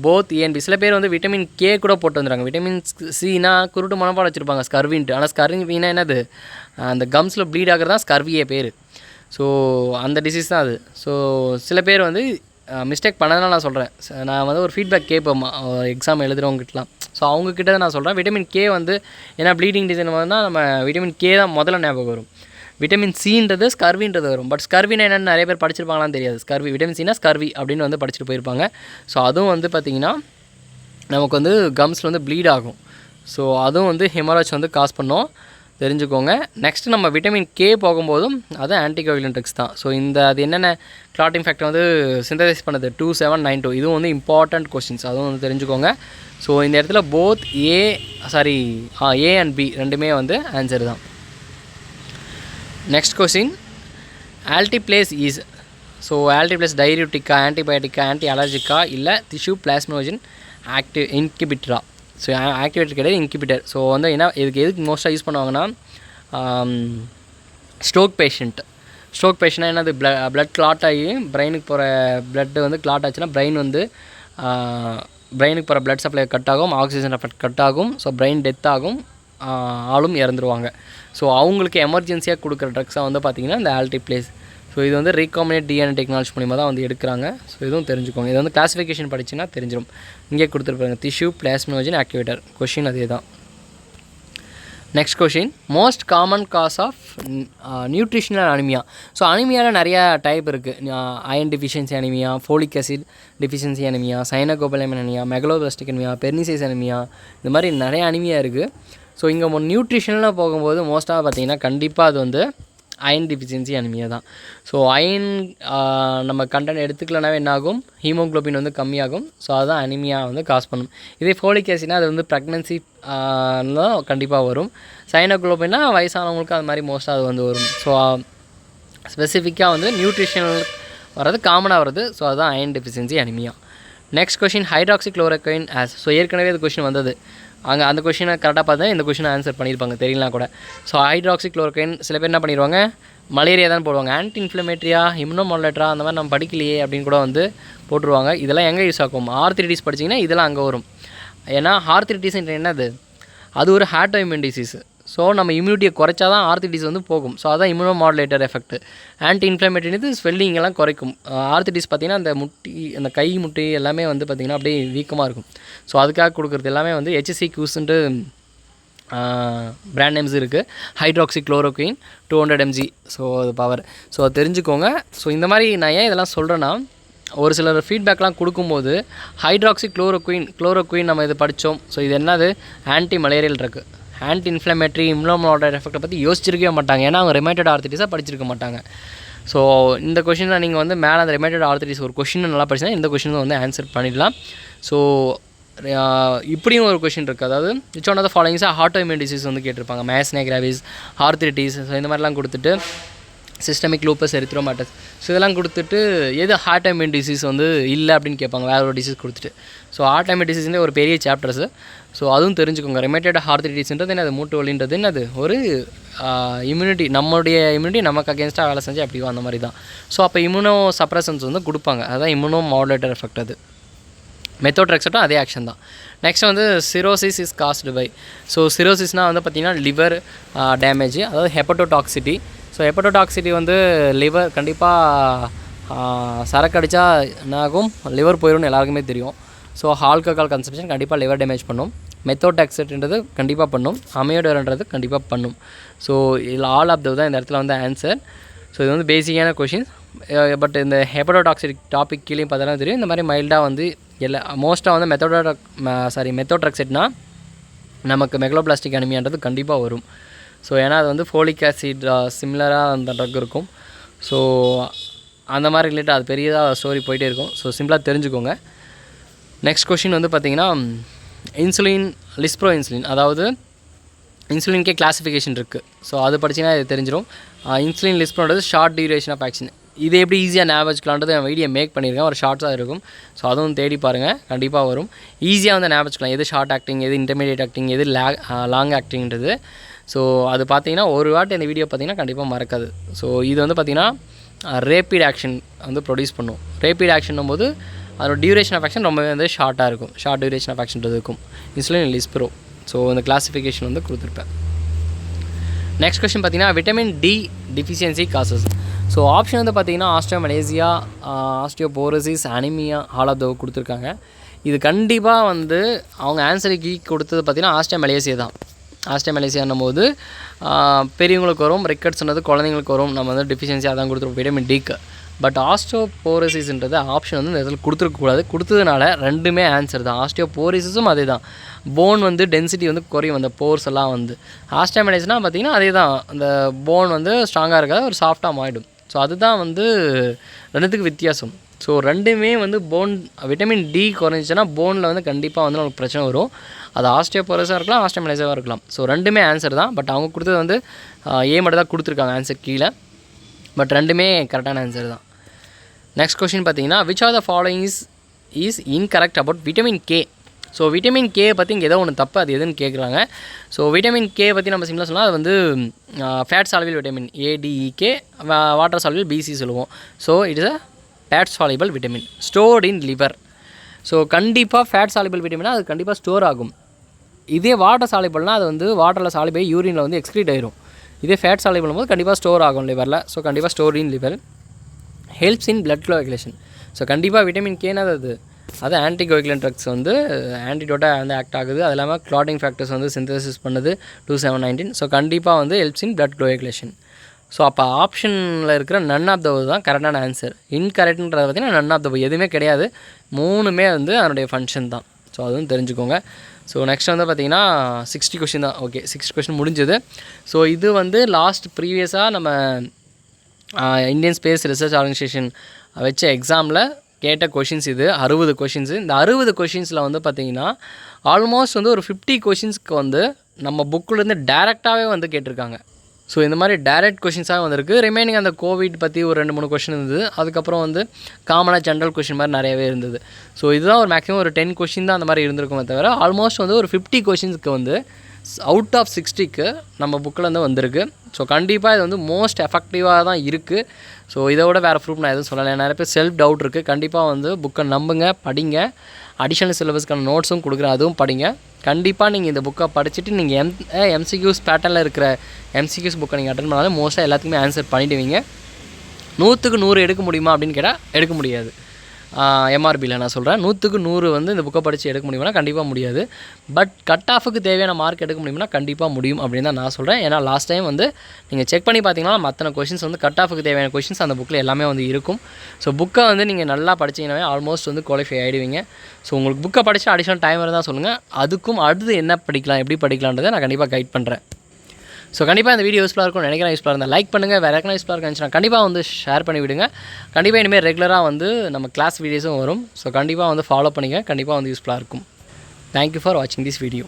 both A and B. சில பேர் வந்து விட்டமின் கே கூட போட்டு வந்துடுறாங்க. விட்டமின் சினா குருட்டு மனப்பாடம் வச்சுருப்பாங்க ஸ்கர்வின்ட்டு. ஆனால் ஸ்கர்வினா என்னது, அந்த கம்ஸில் ப்ளீட் ஆகிறது தான் ஸ்கர்வியே பேர். ஸோ அந்த டிசீஸ் தான் அது. ஸோ சில பேர் வந்து மிஸ்டேக் பண்ணதுனால நான் சொல்கிறேன். நான் வந்து ஒரு ஃபீட்பேக் கேட்பேன் எக்ஸாம் எழுதுகிறவங்ககிட்டலாம். ஸோ அவங்கக்கிட்ட நான் சொல்கிறேன் விட்டமின் கே வந்து ஏன்னா ப்ளீடிங் டிசீஸ் வந்து நம்ம விட்டமின் கே தான் முதல்ல ஞாபகம் வரும். விட்டமின் சின்றது ஸ்கர்வின்றது வரும். பட் ஸ்கர்வினா என்னென்னு நிறைய பேர் படிச்சிருப்பாங்களான்னு தெரியாது. ஸ்கர்வி விட்டமின் சினா ஸ்கர்வி அப்படின்னு வந்து படிச்சுட்டு போயிருப்பாங்க. ஸோ அதுவும் வந்து பார்த்திங்கன்னா நமக்கு வந்து கம்ஸில் வந்து ப்ளீட் ஆகும். ஸோ அதுவும் வந்து ஹெமராய்ட்ஸ் வந்து காஸ் பண்ணோம், தெரிஞ்சுக்கோங்க. நெக்ஸ்ட்டு நம்ம விட்டமின் கே போகும்போதும் அது ஆன்டிகோகுலன்ட் ட்ரக்ஸ் தான். ஸோ இந்த அது என்னென்ன கிளாட்டிங் ஃபேக்டர் வந்து சிந்தசைஸ் பண்ணது 2792 இதுவும் வந்து இம்பார்ட்டண்ட் கொஸ்டின்ஸ், அதுவும் வந்து தெரிஞ்சுக்கோங்க. ஸோ இந்த இடத்துல போத் ஏ அண்ட் பி ரெண்டுமே வந்து ஆன்சர் தான். நெக்ஸ்ட் கொஸ்டின், ஆல்டிப்ளேஸ் இஸ் ஆல்டிப்ளேஸ் டையூரிட்டிக்கா, ஆன்டிபயோட்டிக்கா, ஆன்டி அலர்ஜிக்கா இல்லை டிஷ்யூ பிளாஸ்மோஜன் இன்கிபிட்டரா? ஸோ ஆக்டிவேட்டர் கிடையாது, இன்கிபிட்டர். ஸோ வந்து என்ன எதுக்கு மோஸ்ட்டாக யூஸ் பண்ணுவாங்கன்னா ஸ்ட்ரோக் பேஷண்ட்னா என்னது, பிளட் கிளாட் ஆகி பிரெயினுக்கு போகிற பிளட்டு வந்து கிளாட் ஆச்சுன்னா பிரெயின் வந்து பிரெயினுக்கு போகிற பிளட் சப்ளை கட் ஆகும், ஆக்சிஜன் கட் ஆகும். ஸோ பிரெயின் டெத் ஆகும், ஆளும் இறந்துருவாங்க. ஸோ அவங்களுக்கு எமர்ஜென்சியாக கொடுக்குற ட்ரக்ஸாக வந்து பார்த்திங்கன்னா இந்த ஆல்டிப்ளேஸ். ஸோ இது வந்து ரீகாம்பினேட் டிஎன்ஏ டெக்னாலஜி மூலிமா தான் வந்து எடுக்கிறாங்க. ஸோ இதுவும் தெரிஞ்சுக்கோங்க. இது வந்து கிளாஸிஃபிகேஷன் படிச்சுன்னா தெரிஞ்சிடும். இங்கே கொடுத்துருப்பாங்க டிஷ்யூ பிளாஸ்மோஜன் ஆக்டிவேட்டர். கொஷின் அதே தான். Next question, most common cause of nutritional anaemia. So அனிமியாவில் நிறையா டைப் இருக்குது. Iron deficiency anaemia, folic acid deficiency anaemia, cyanocobalamin anaemia, megaloblastic anaemia, pernicious anaemia, இந்த மாதிரி நிறைய அனிமியா இருக்குது. ஸோ இங்கே நியூட்ரிஷனில் போகும்போது மோஸ்ட்டாக பார்த்திங்கன்னா கண்டிப்பாக அது வந்து அயன் டிஃபிஷியன்சி அனிமியா தான். ஸோ அயன் நம்ம கண்டென்ட் எடுத்துக்கலனாவே என்னாகும், ஹீமோக்ளோபின் வந்து கம்மியாகும். ஸோ அதுதான் அனிமியா வந்து காஸ் பண்ணும். இதே ஃபோலிக் ஆசிட்னா அது வந்து ப்ரெக்னன்சி தான் கண்டிப்பாக வரும். சைனோகுளோபின்னா வயசானவங்களுக்கு அது மாதிரி மோஸ்ட்டாக அது வந்து வரும். ஸோ ஸ்பெசிஃபிக்காக வந்து நியூட்ரிஷனல் வர்றது காமனாக வருது. ஸோ அதுதான் iron deficiency anaemia. Next question, hydroxychloroquine as. So ஏற்கனவே இது கொஷின் வந்தது. அங்கே அந்த கொஷினை கரெக்டாக பார்த்தா இந்த கொஷினை ஆன்சர் பண்ணியிருப்பாங்க தெரியலாம் கூட. ஸோ ஹைட்ராக்சிக்ளோரோக்வின் சில பேர் என்ன பண்ணிடுவாங்க, மலேரியா தான் போடுவாங்க. ஆன்டி இன்ஃப்ளமேட்ரியா, இம்யூனோமாடுலேட்டரா அந்த மாதிரி நம்ம படிக்கலையே அப்படின்னு கூட வந்து போட்டுருவாங்க. இதெல்லாம் எங்கே யூஸ் ஆகும், ஆர்த்ரிட்டிஸ் படிச்சிங்கன்னா இதெல்லாம் அங்கே வரும். ஏன்னா ஆர்த்ரிட்டிஸ் என்னது, அது ஒரு ஆட்டோஇம்யூன் டிசீஸ். ஸோ நம்ம இம்யூனிட்டியை குறைச்சா தான் ஆர்த்திடிஸ் வந்து போகும். ஸோ அதான் இம்யூனோ மாடுலேட்டர் எஃபெக்ட். ஆன்டி இன்ஃப்ளமேட்டரின்றது ஸ்வெல்லிங் எல்லாம் குறைக்கும். ஆர்த்திடிஸ் பார்த்திங்கன்னா அந்த முட்டி, அந்த கை முட்டி எல்லாமே வந்து பார்த்திங்கன்னா அப்படியே வீக்கமாக இருக்கும். ஸோ அதுக்காக கொடுக்குறது எல்லாமே வந்து HC க்யூஸ்ன்ட்டு பிராண்ட் நேம்ஸ் இருக்குது. Hydroxy chloroquine 200 mg. ஸோ அது பவர். ஸோ அது தெரிஞ்சுக்கோங்க. ஸோ இந்த மாதிரி நான் ஏன் இதெல்லாம் சொல்கிறேன்னா, ஒரு சிலர் ஃபீட்பேக்லாம் கொடுக்கும்போது ஹைட்ராக்சி குளோரோக்வின் நம்ம இது படித்தோம். ஸோ இது என்னது, anti malarial drug, anti inflammatory immunomodulator எஃபெக்ட்டை பற்றி யோசிச்சிருக்கவே மாட்டாங்க. ஏன்னா அவங்க ரிமைட்டட் ஆர்த்திடிஸாக படிச்சிருக்க மாட்டாங்க. ஸோ இந்த கொஷினை நீங்கள் வந்து மேலே அந்த ரிமைட்டட் ஆர்த்திடிஸ் ஒரு கொஷின் நல்லா படிச்சுன்னா இந்த கொஷினை வந்து ஆன்சர் பண்ணிடலாம். ஸோ இப்படியும் ஒரு கொஷின் இருக்குது. அதாவது விச் ஒன் ஆஃப் த ஃபாலோயிங்ஸாக ஆட்டோஇம்யூன் டிசீஸ் வந்து கேட்டிருப்பாங்க. மேஸ்னியா கிராவிஸ், ஆர்த்திரிட்டிஸ், ஸோ இந்த மாதிரிலாம் கொடுத்துட்டு சிஸ்டமிக் லூப்பஸ் எரித்ரோமாட்டஸ், ஸோ இதெல்லாம் கொடுத்துட்டு எது ஆட்டோஇம்யூன் டிசீஸ் வந்து இல்லை அப்படின்னு கேட்பாங்க, வேறு ஒரு டிசீஸ் கொடுத்துட்டு. ஸோ ஆட்டோஇம்யூன் டிசீஸ்னே ஒரு பெரிய சாப்டர்ஸு. ஸோ அதுவும் தெரிஞ்சுக்கோங்க. ரிமைட்டட் ஆர்த்திரிட்டிஸ்ன்றது என்னது, மூட்டு வலின்றது என்னது, ஒரு இம்யூனிட்டி, நம்மளுடைய இம்யூனிட்டி நமக்கு அகேன்ஸ்டாக வேலை செஞ்சு அப்படிவோ அந்த மாதிரி தான். ஸோ அப்போ இம்யூனோ சப்ரசன்ஸ் வந்து கொடுப்பாங்க. அதுதான் இம்யூனோ மாடுலேட்டர் எஃபெக்ட். அது மெத்தோட்ரெக்ஸட்டும் அதே ஆக்ஷன் தான். நெக்ஸ்ட் வந்து cirrhosis is caused by. So சிரோசிஸ்னால் வந்து பார்த்திங்கன்னா லிவர் டேமேஜ், அதாவது ஹெப்படோடாக்சிட்டி. ஸோ ஹெப்படோடாக்சிட்டி வந்து லிவர் கண்டிப்பாக சரக்கு அடித்தா என்னாகும், லிவர் போயிடும்னு எல்லாருக்குமே தெரியும். ஸோ ஆல்கஹால் கன்சம்ஷன் கண்டிப்பாக லிவர் டேமேஜ் பண்ணும். மெத்தோடாக்சின்றது கண்டிப்பாக பண்ணும். அமியோடோரன்றது கண்டிப்பாக பண்ணும். ஸோ இதில் ஆல் ஆஃப் தான் இந்த இடத்துல வந்து ஆன்சர். ஸோ இது வந்து பேசிக்கான கொஷின்ஸ். பட் இந்த ஹெப்படோடாக்சிக் டாபிக் கீழே பார்த்தா தெரியும். இந்த மாதிரி மைல்டாக வந்து மோஸ்ட்டாக வந்து மெத்தோட்ரெக்செட்னா நமக்கு மெகலோபிளாஸ்டிக் அனிமியான்றது கண்டிப்பாக வரும். ஸோ ஏன்னா அது வந்து ஃபோலிக் ஆசிட் சிமிலராக அந்த ட்ரக் இருக்கும். ஸோ அந்த மாதிரி ரிலேட்டாக அது பெரியதாக ஸ்டோரி போயிட்டே இருக்கும். ஸோ சிம்பிளாக தெரிஞ்சுக்கோங்க. நெக்ஸ்ட் கொஷின் வந்து பார்த்திங்கன்னா இன்சுலின், லிஸ்ப்ரோ இன்சுலின், அதாவது இன்சுலின்கே கிளாஸிஃபிகேஷன் இருக்குது. ஸோ அது படிச்சிங்கன்னா இது தெரிஞ்சிடும். இன்சுலின் லிஸ்ப்ரோன்றது ஷார்ட் டியூரேஷன் ஆஃப் ஆக்ஷன். இது எப்படி ஈஸியாக ஞாபகம் வச்சுக்கலான்றது நான் வீடியோ மேக் பண்ணியிருக்கேன், ஒரு ஷார்ட்ஸாக இருக்கும். ஸோ அதுவும் தேடி பாருங்கள், கண்டிப்பாக வரும். ஈஸியாக வந்து ஞாபகம் வச்சுக்கலாம், எது ஷார்ட் ஆக்டிங், எது இன்டர்மீடியட் ஆக்டிங், எது லாங் ஆக்டிங்கிறது. ஸோ அது பார்த்தீங்கன்னா ஒரு வாட்டி இந்த வீடியோ பார்த்திங்கன்னா கண்டிப்பாக மறக்காது. ஸோ இது வந்து பார்த்திங்கன்னா ரேப்பிட் ஆக்ஷன் வந்து ப்ரொடியூஸ் பண்ணும். ரேப்பிட் ஆக்ஷன் போது அதோட டியூரேஷன் ஆஃப் ஆக்ஷன் ரொம்பவே வந்து ஷார்ட்டாக இருக்கும். ஷார்ட் டியூரேஷன் ஆஃப் ஆக்ஷன்றது இருக்கும் இன்சுலின் லிஸ்ப்ரோ. ஸோ இந்த கிளாஸிஃபிகேஷன் வந்து கொடுத்துருப்பேன். நெக்ஸ்ட் கொஸ்டின் பார்த்திங்கன்னா vitamin D deficiency causes. So option வந்து பார்த்திங்கன்னா osteomalacia, osteoporosis, anaemia, all of the கொடுத்துருக்காங்க. இது கண்டிப்பாக வந்து அவங்க ஆன்சருக்கு கொடுத்தது பார்த்திங்கன்னா ஆஸ்ட்ரோமலேசியா தான். ஆஸ்ட்ரோமலேசியான்னும் போது பெரியவங்களுக்கு வரும், ரிக்கட்ஸ்ன்றது குழந்தைங்களுக்கு வரும். நம்ம வந்து டிஃபிஷியன்சி அதான் கொடுத்துருப்போம் விட்டமின் டிக்கு. பட் ஆஸ்டியோபோரோசிஸ்ன்றது ஆப்ஷன் வந்து இந்த இடத்துல கொடுத்துருக்கக்கூடாது. கொடுத்ததுனால ரெண்டுமே ஆன்சர் தான். ஆஸ்டியோபோரோசிஸும் அதே தான், போன் வந்து டென்சிட்டி வந்து குறையும், அந்த போர்ஸ் எல்லாம் வந்து. ஆஸ்ட்ரோமலேசியானா பார்த்திங்கன்னா அதே தான், அந்த போன் வந்து ஸ்ட்ராங்காக இருக்காது, ஒரு சாஃப்டாக மாறிடும். ஸோ அதுதான் வந்து ரெண்டுத்துக்கு வித்தியாசம். ஸோ ரெண்டுமே வந்து போன் விட்டமின் டி குறைஞ்சிச்சுன்னா போனில் வந்து கண்டிப்பாக வந்து நமக்கு பிரச்சனை வரும். அது ஆஸ்டியோபோரோஸாக இருக்கலாம், ஆஸ்ட்ரோமலேசியாவாக இருக்கலாம். ஸோ ரெண்டுமே ஆன்சர் தான். பட் அவங்க கொடுத்தது வந்து ஏ மட்டும் தான் கொடுத்துருக்காங்க ஆன்சர் கீழே. பட் ரெண்டுமே கரெக்டான ஆன்சர் தான். நெக்ஸ்ட் கொஸ்டின் பார்த்தீங்கன்னா which are the followings is incorrect about vitamin K. So vitamin K பற்றி இங்கே ஏதோ ஒன்று தப்பு, அது எதுன்னு கேட்குறாங்க. ஸோ விட்டமின் கே பற்றி நம்ம சிம்பிளாக சொன்னால் அது வந்து fat soluble vitamin ADEK, water soluble BC சொல்லுவோம். So it is a fat soluble vitamin stored in liver. So கண்டிப்பாக ஃபேட் சால்பிள் விட்டமினா அது கண்டிப்பாக ஸ்டோர் ஆகும். இதே வாட்டர் சால்பிள்னால் அது வந்து வாட்டரில் சால்பிள் யூரினில் வந்து எக்ஸ்க்ரீட் ஆயிரும். இதே ஃபேட் சால்பிள் போது கண்டிப்பாக ஸ்டோர் ஆகும் லிவரில். ஸோ கண்டிப்பாக store in liver. Helps in blood coagulation. So கண்டிப்பாக விட்டமின் கேனா அது ஆன்டிகோகுலன்ட் ட்ரக்ஸ் வந்து ஆன்டிடோட்டாக வந்து ஆக்ட் ஆகுது. அது இல்லாமல் கிளாட்டிங் ஃபேக்டர்ஸ் வந்து சிந்தசிஸ் பண்ணுது 2719. ஸோ கண்டிப்பாக வந்து helps in blood coagulation. So அப்போ ஆப்ஷனில் இருக்கிற நன் ஆஃப் த தான் கரெக்டான ஆன்சர். இன்கரெக்ட்ன்றதை பார்த்திங்கன்னா நன் ஆஃப் த எதுவுமே கிடையாது, மூணுமே வந்து அதனுடைய ஃபங்க்ஷன் தான். ஸோ அதுவும் தெரிஞ்சுக்கோங்க. ஸோ நெக்ஸ்ட் வந்து பார்த்திங்கன்னா 60 கொஷின் தான். ஓகே, 60 கொஷின் முடிஞ்சது. ஸோ இது வந்து ப்ரீவியஸாக நம்ம இந்தியன் ஸ்பேஸ் ரிசர்ச் ஆர்கனைசேஷன் வச்ச எக்ஸாமில் கேட்ட கொஷின்ஸ். இது 60 கொஷின்ஸு. இந்த 60 கொஷின்ஸில் வந்து பார்த்திங்கன்னா ஆல்மோஸ்ட் வந்து ஒரு 50 கொஷின்ஸ்க்கு வந்து நம்ம புக்கிலேருந்து டேரெக்டாகவே வந்து கேட்டிருக்காங்க. ஸோ இந்த மாதிரி டைரக்ட் கொஷின்ஸாக வந்திருக்கு. ரிமைனிங் அந்த கோவிட் பற்றி ஒரு 2-3 கொஷின் இருந்தது. அதுக்கப்புறம் வந்து காமனாக ஜென்ரல் கொஷின் மாதிரி நிறையவே இருந்தது. ஸோ இதுதான் ஒரு மேக்ஸிமம் ஒரு 10 கொஷின் தான் அந்த மாதிரி இருந்திருக்குமே தவிர ஆல்மோஸ்ட் வந்து ஒரு 50 கொஷின்ஸ்க்கு வந்து அவுட் ஆஃப் 60க்கு நம்ம புக்கில் வந்து வந்திருக்கு. ஸோ கண்டிப்பாக இது வந்து மோஸ்ட் எஃபெக்டிவாக தான் இருக்குது. ஸோ இதை விட வேறு ப்ரூஃப் நான் எதுவும் சொல்லலை. நிறைய பேர் செல்ஃப் டவுட் இருக்குது. கண்டிப்பாக வந்து புக்கை நம்புங்க, படிங்க. அடிஷனல் சிலபஸ்க்கான நோட்ஸும் கொடுக்குறேன், அதுவும் படிங்க. கண்டிப்பாக நீங்கள் இந்த புக்கை படிச்சுட்டு நீங்கள் எம்சிக்யூஸ் பேட்டர்னில் இருக்கிற எம்சிக்யூஸ் புக்கை நீங்கள் அட்டன் பண்ணாலும் மோஸ்ட்டாக எல்லாத்துக்குமே ஆன்சர் பண்ணிவிடுவீங்க. 100க்கு 100 எடுக்க முடியுமா அப்படின்னு கேட்டால் எடுக்க முடியாது. எம்ஆர்பியில் நான் சொல்கிறேன் 100க்கு 100 வந்து இந்த புக்கை படித்து எடுக்க முடியுமானா கண்டிப்பாக முடியாது. பட் கட் ஆஃபுக்கு தேவையான மார்க் எடுக்க முடியும்னா கண்டிப்பாக முடியும் அப்படின்னு தான் நான் சொல்கிறேன். ஏன்னா லாஸ்ட் டைம் வந்து நீங்கள் செக் பண்ணி பார்த்தீங்கன்னா மற்ற கொஷின்ஸ் வந்து கட் ஆஃபுக்கு தேவையான கொஷின்ஸ் அந்த புக்கில் எல்லாமே வந்து இருக்கும். ஸோ புக்கை வந்து நீங்கள் நல்லா படிச்சிங்கனாவே ஆல்மோஸ்ட் வந்து குவாலிஃபை ஆகிடுவீங்க. ஸோ உங்களுக்கு புக்கை படித்து அடிஷனல் டைம் இருந்தால் சொல்லுங்கள். அதுக்கும் அடுத்து என்ன படிக்கலாம் எப்படி படிக்கலான்றதை நான் கண்டிப்பாக கைட் பண்ணுறேன். ஸோ கண்டிப்பாக இந்த வீடியோ யூஸ்ஃபுல்லாக இருக்கும் நினைக்கிறேன். யூஸ்ஃபுல்லாக இருந்தால் லைக் பண்ணுங்கள். வேறு யாருக்கும் யூஸ்ஃபுல்லாக இருந்துச்சுன்னா கண்டிப்பாக வந்து ஷேர் பண்ணி விடுங்க. கண்டிப்பாக இனிமேல் ரெகுலராக வந்து நம்ம கிளாஸ் வீடியோஸும் வரும். ஸோ கண்டிப்பாக வந்து ஃபாலோ பண்ணிங்க. கண்டிப்பாக வந்து யூஸ்ஃபுல்லாக இருக்கும். தேங்க்யூ ஃபார் வாட்சிங் திஸ் வீடியோ.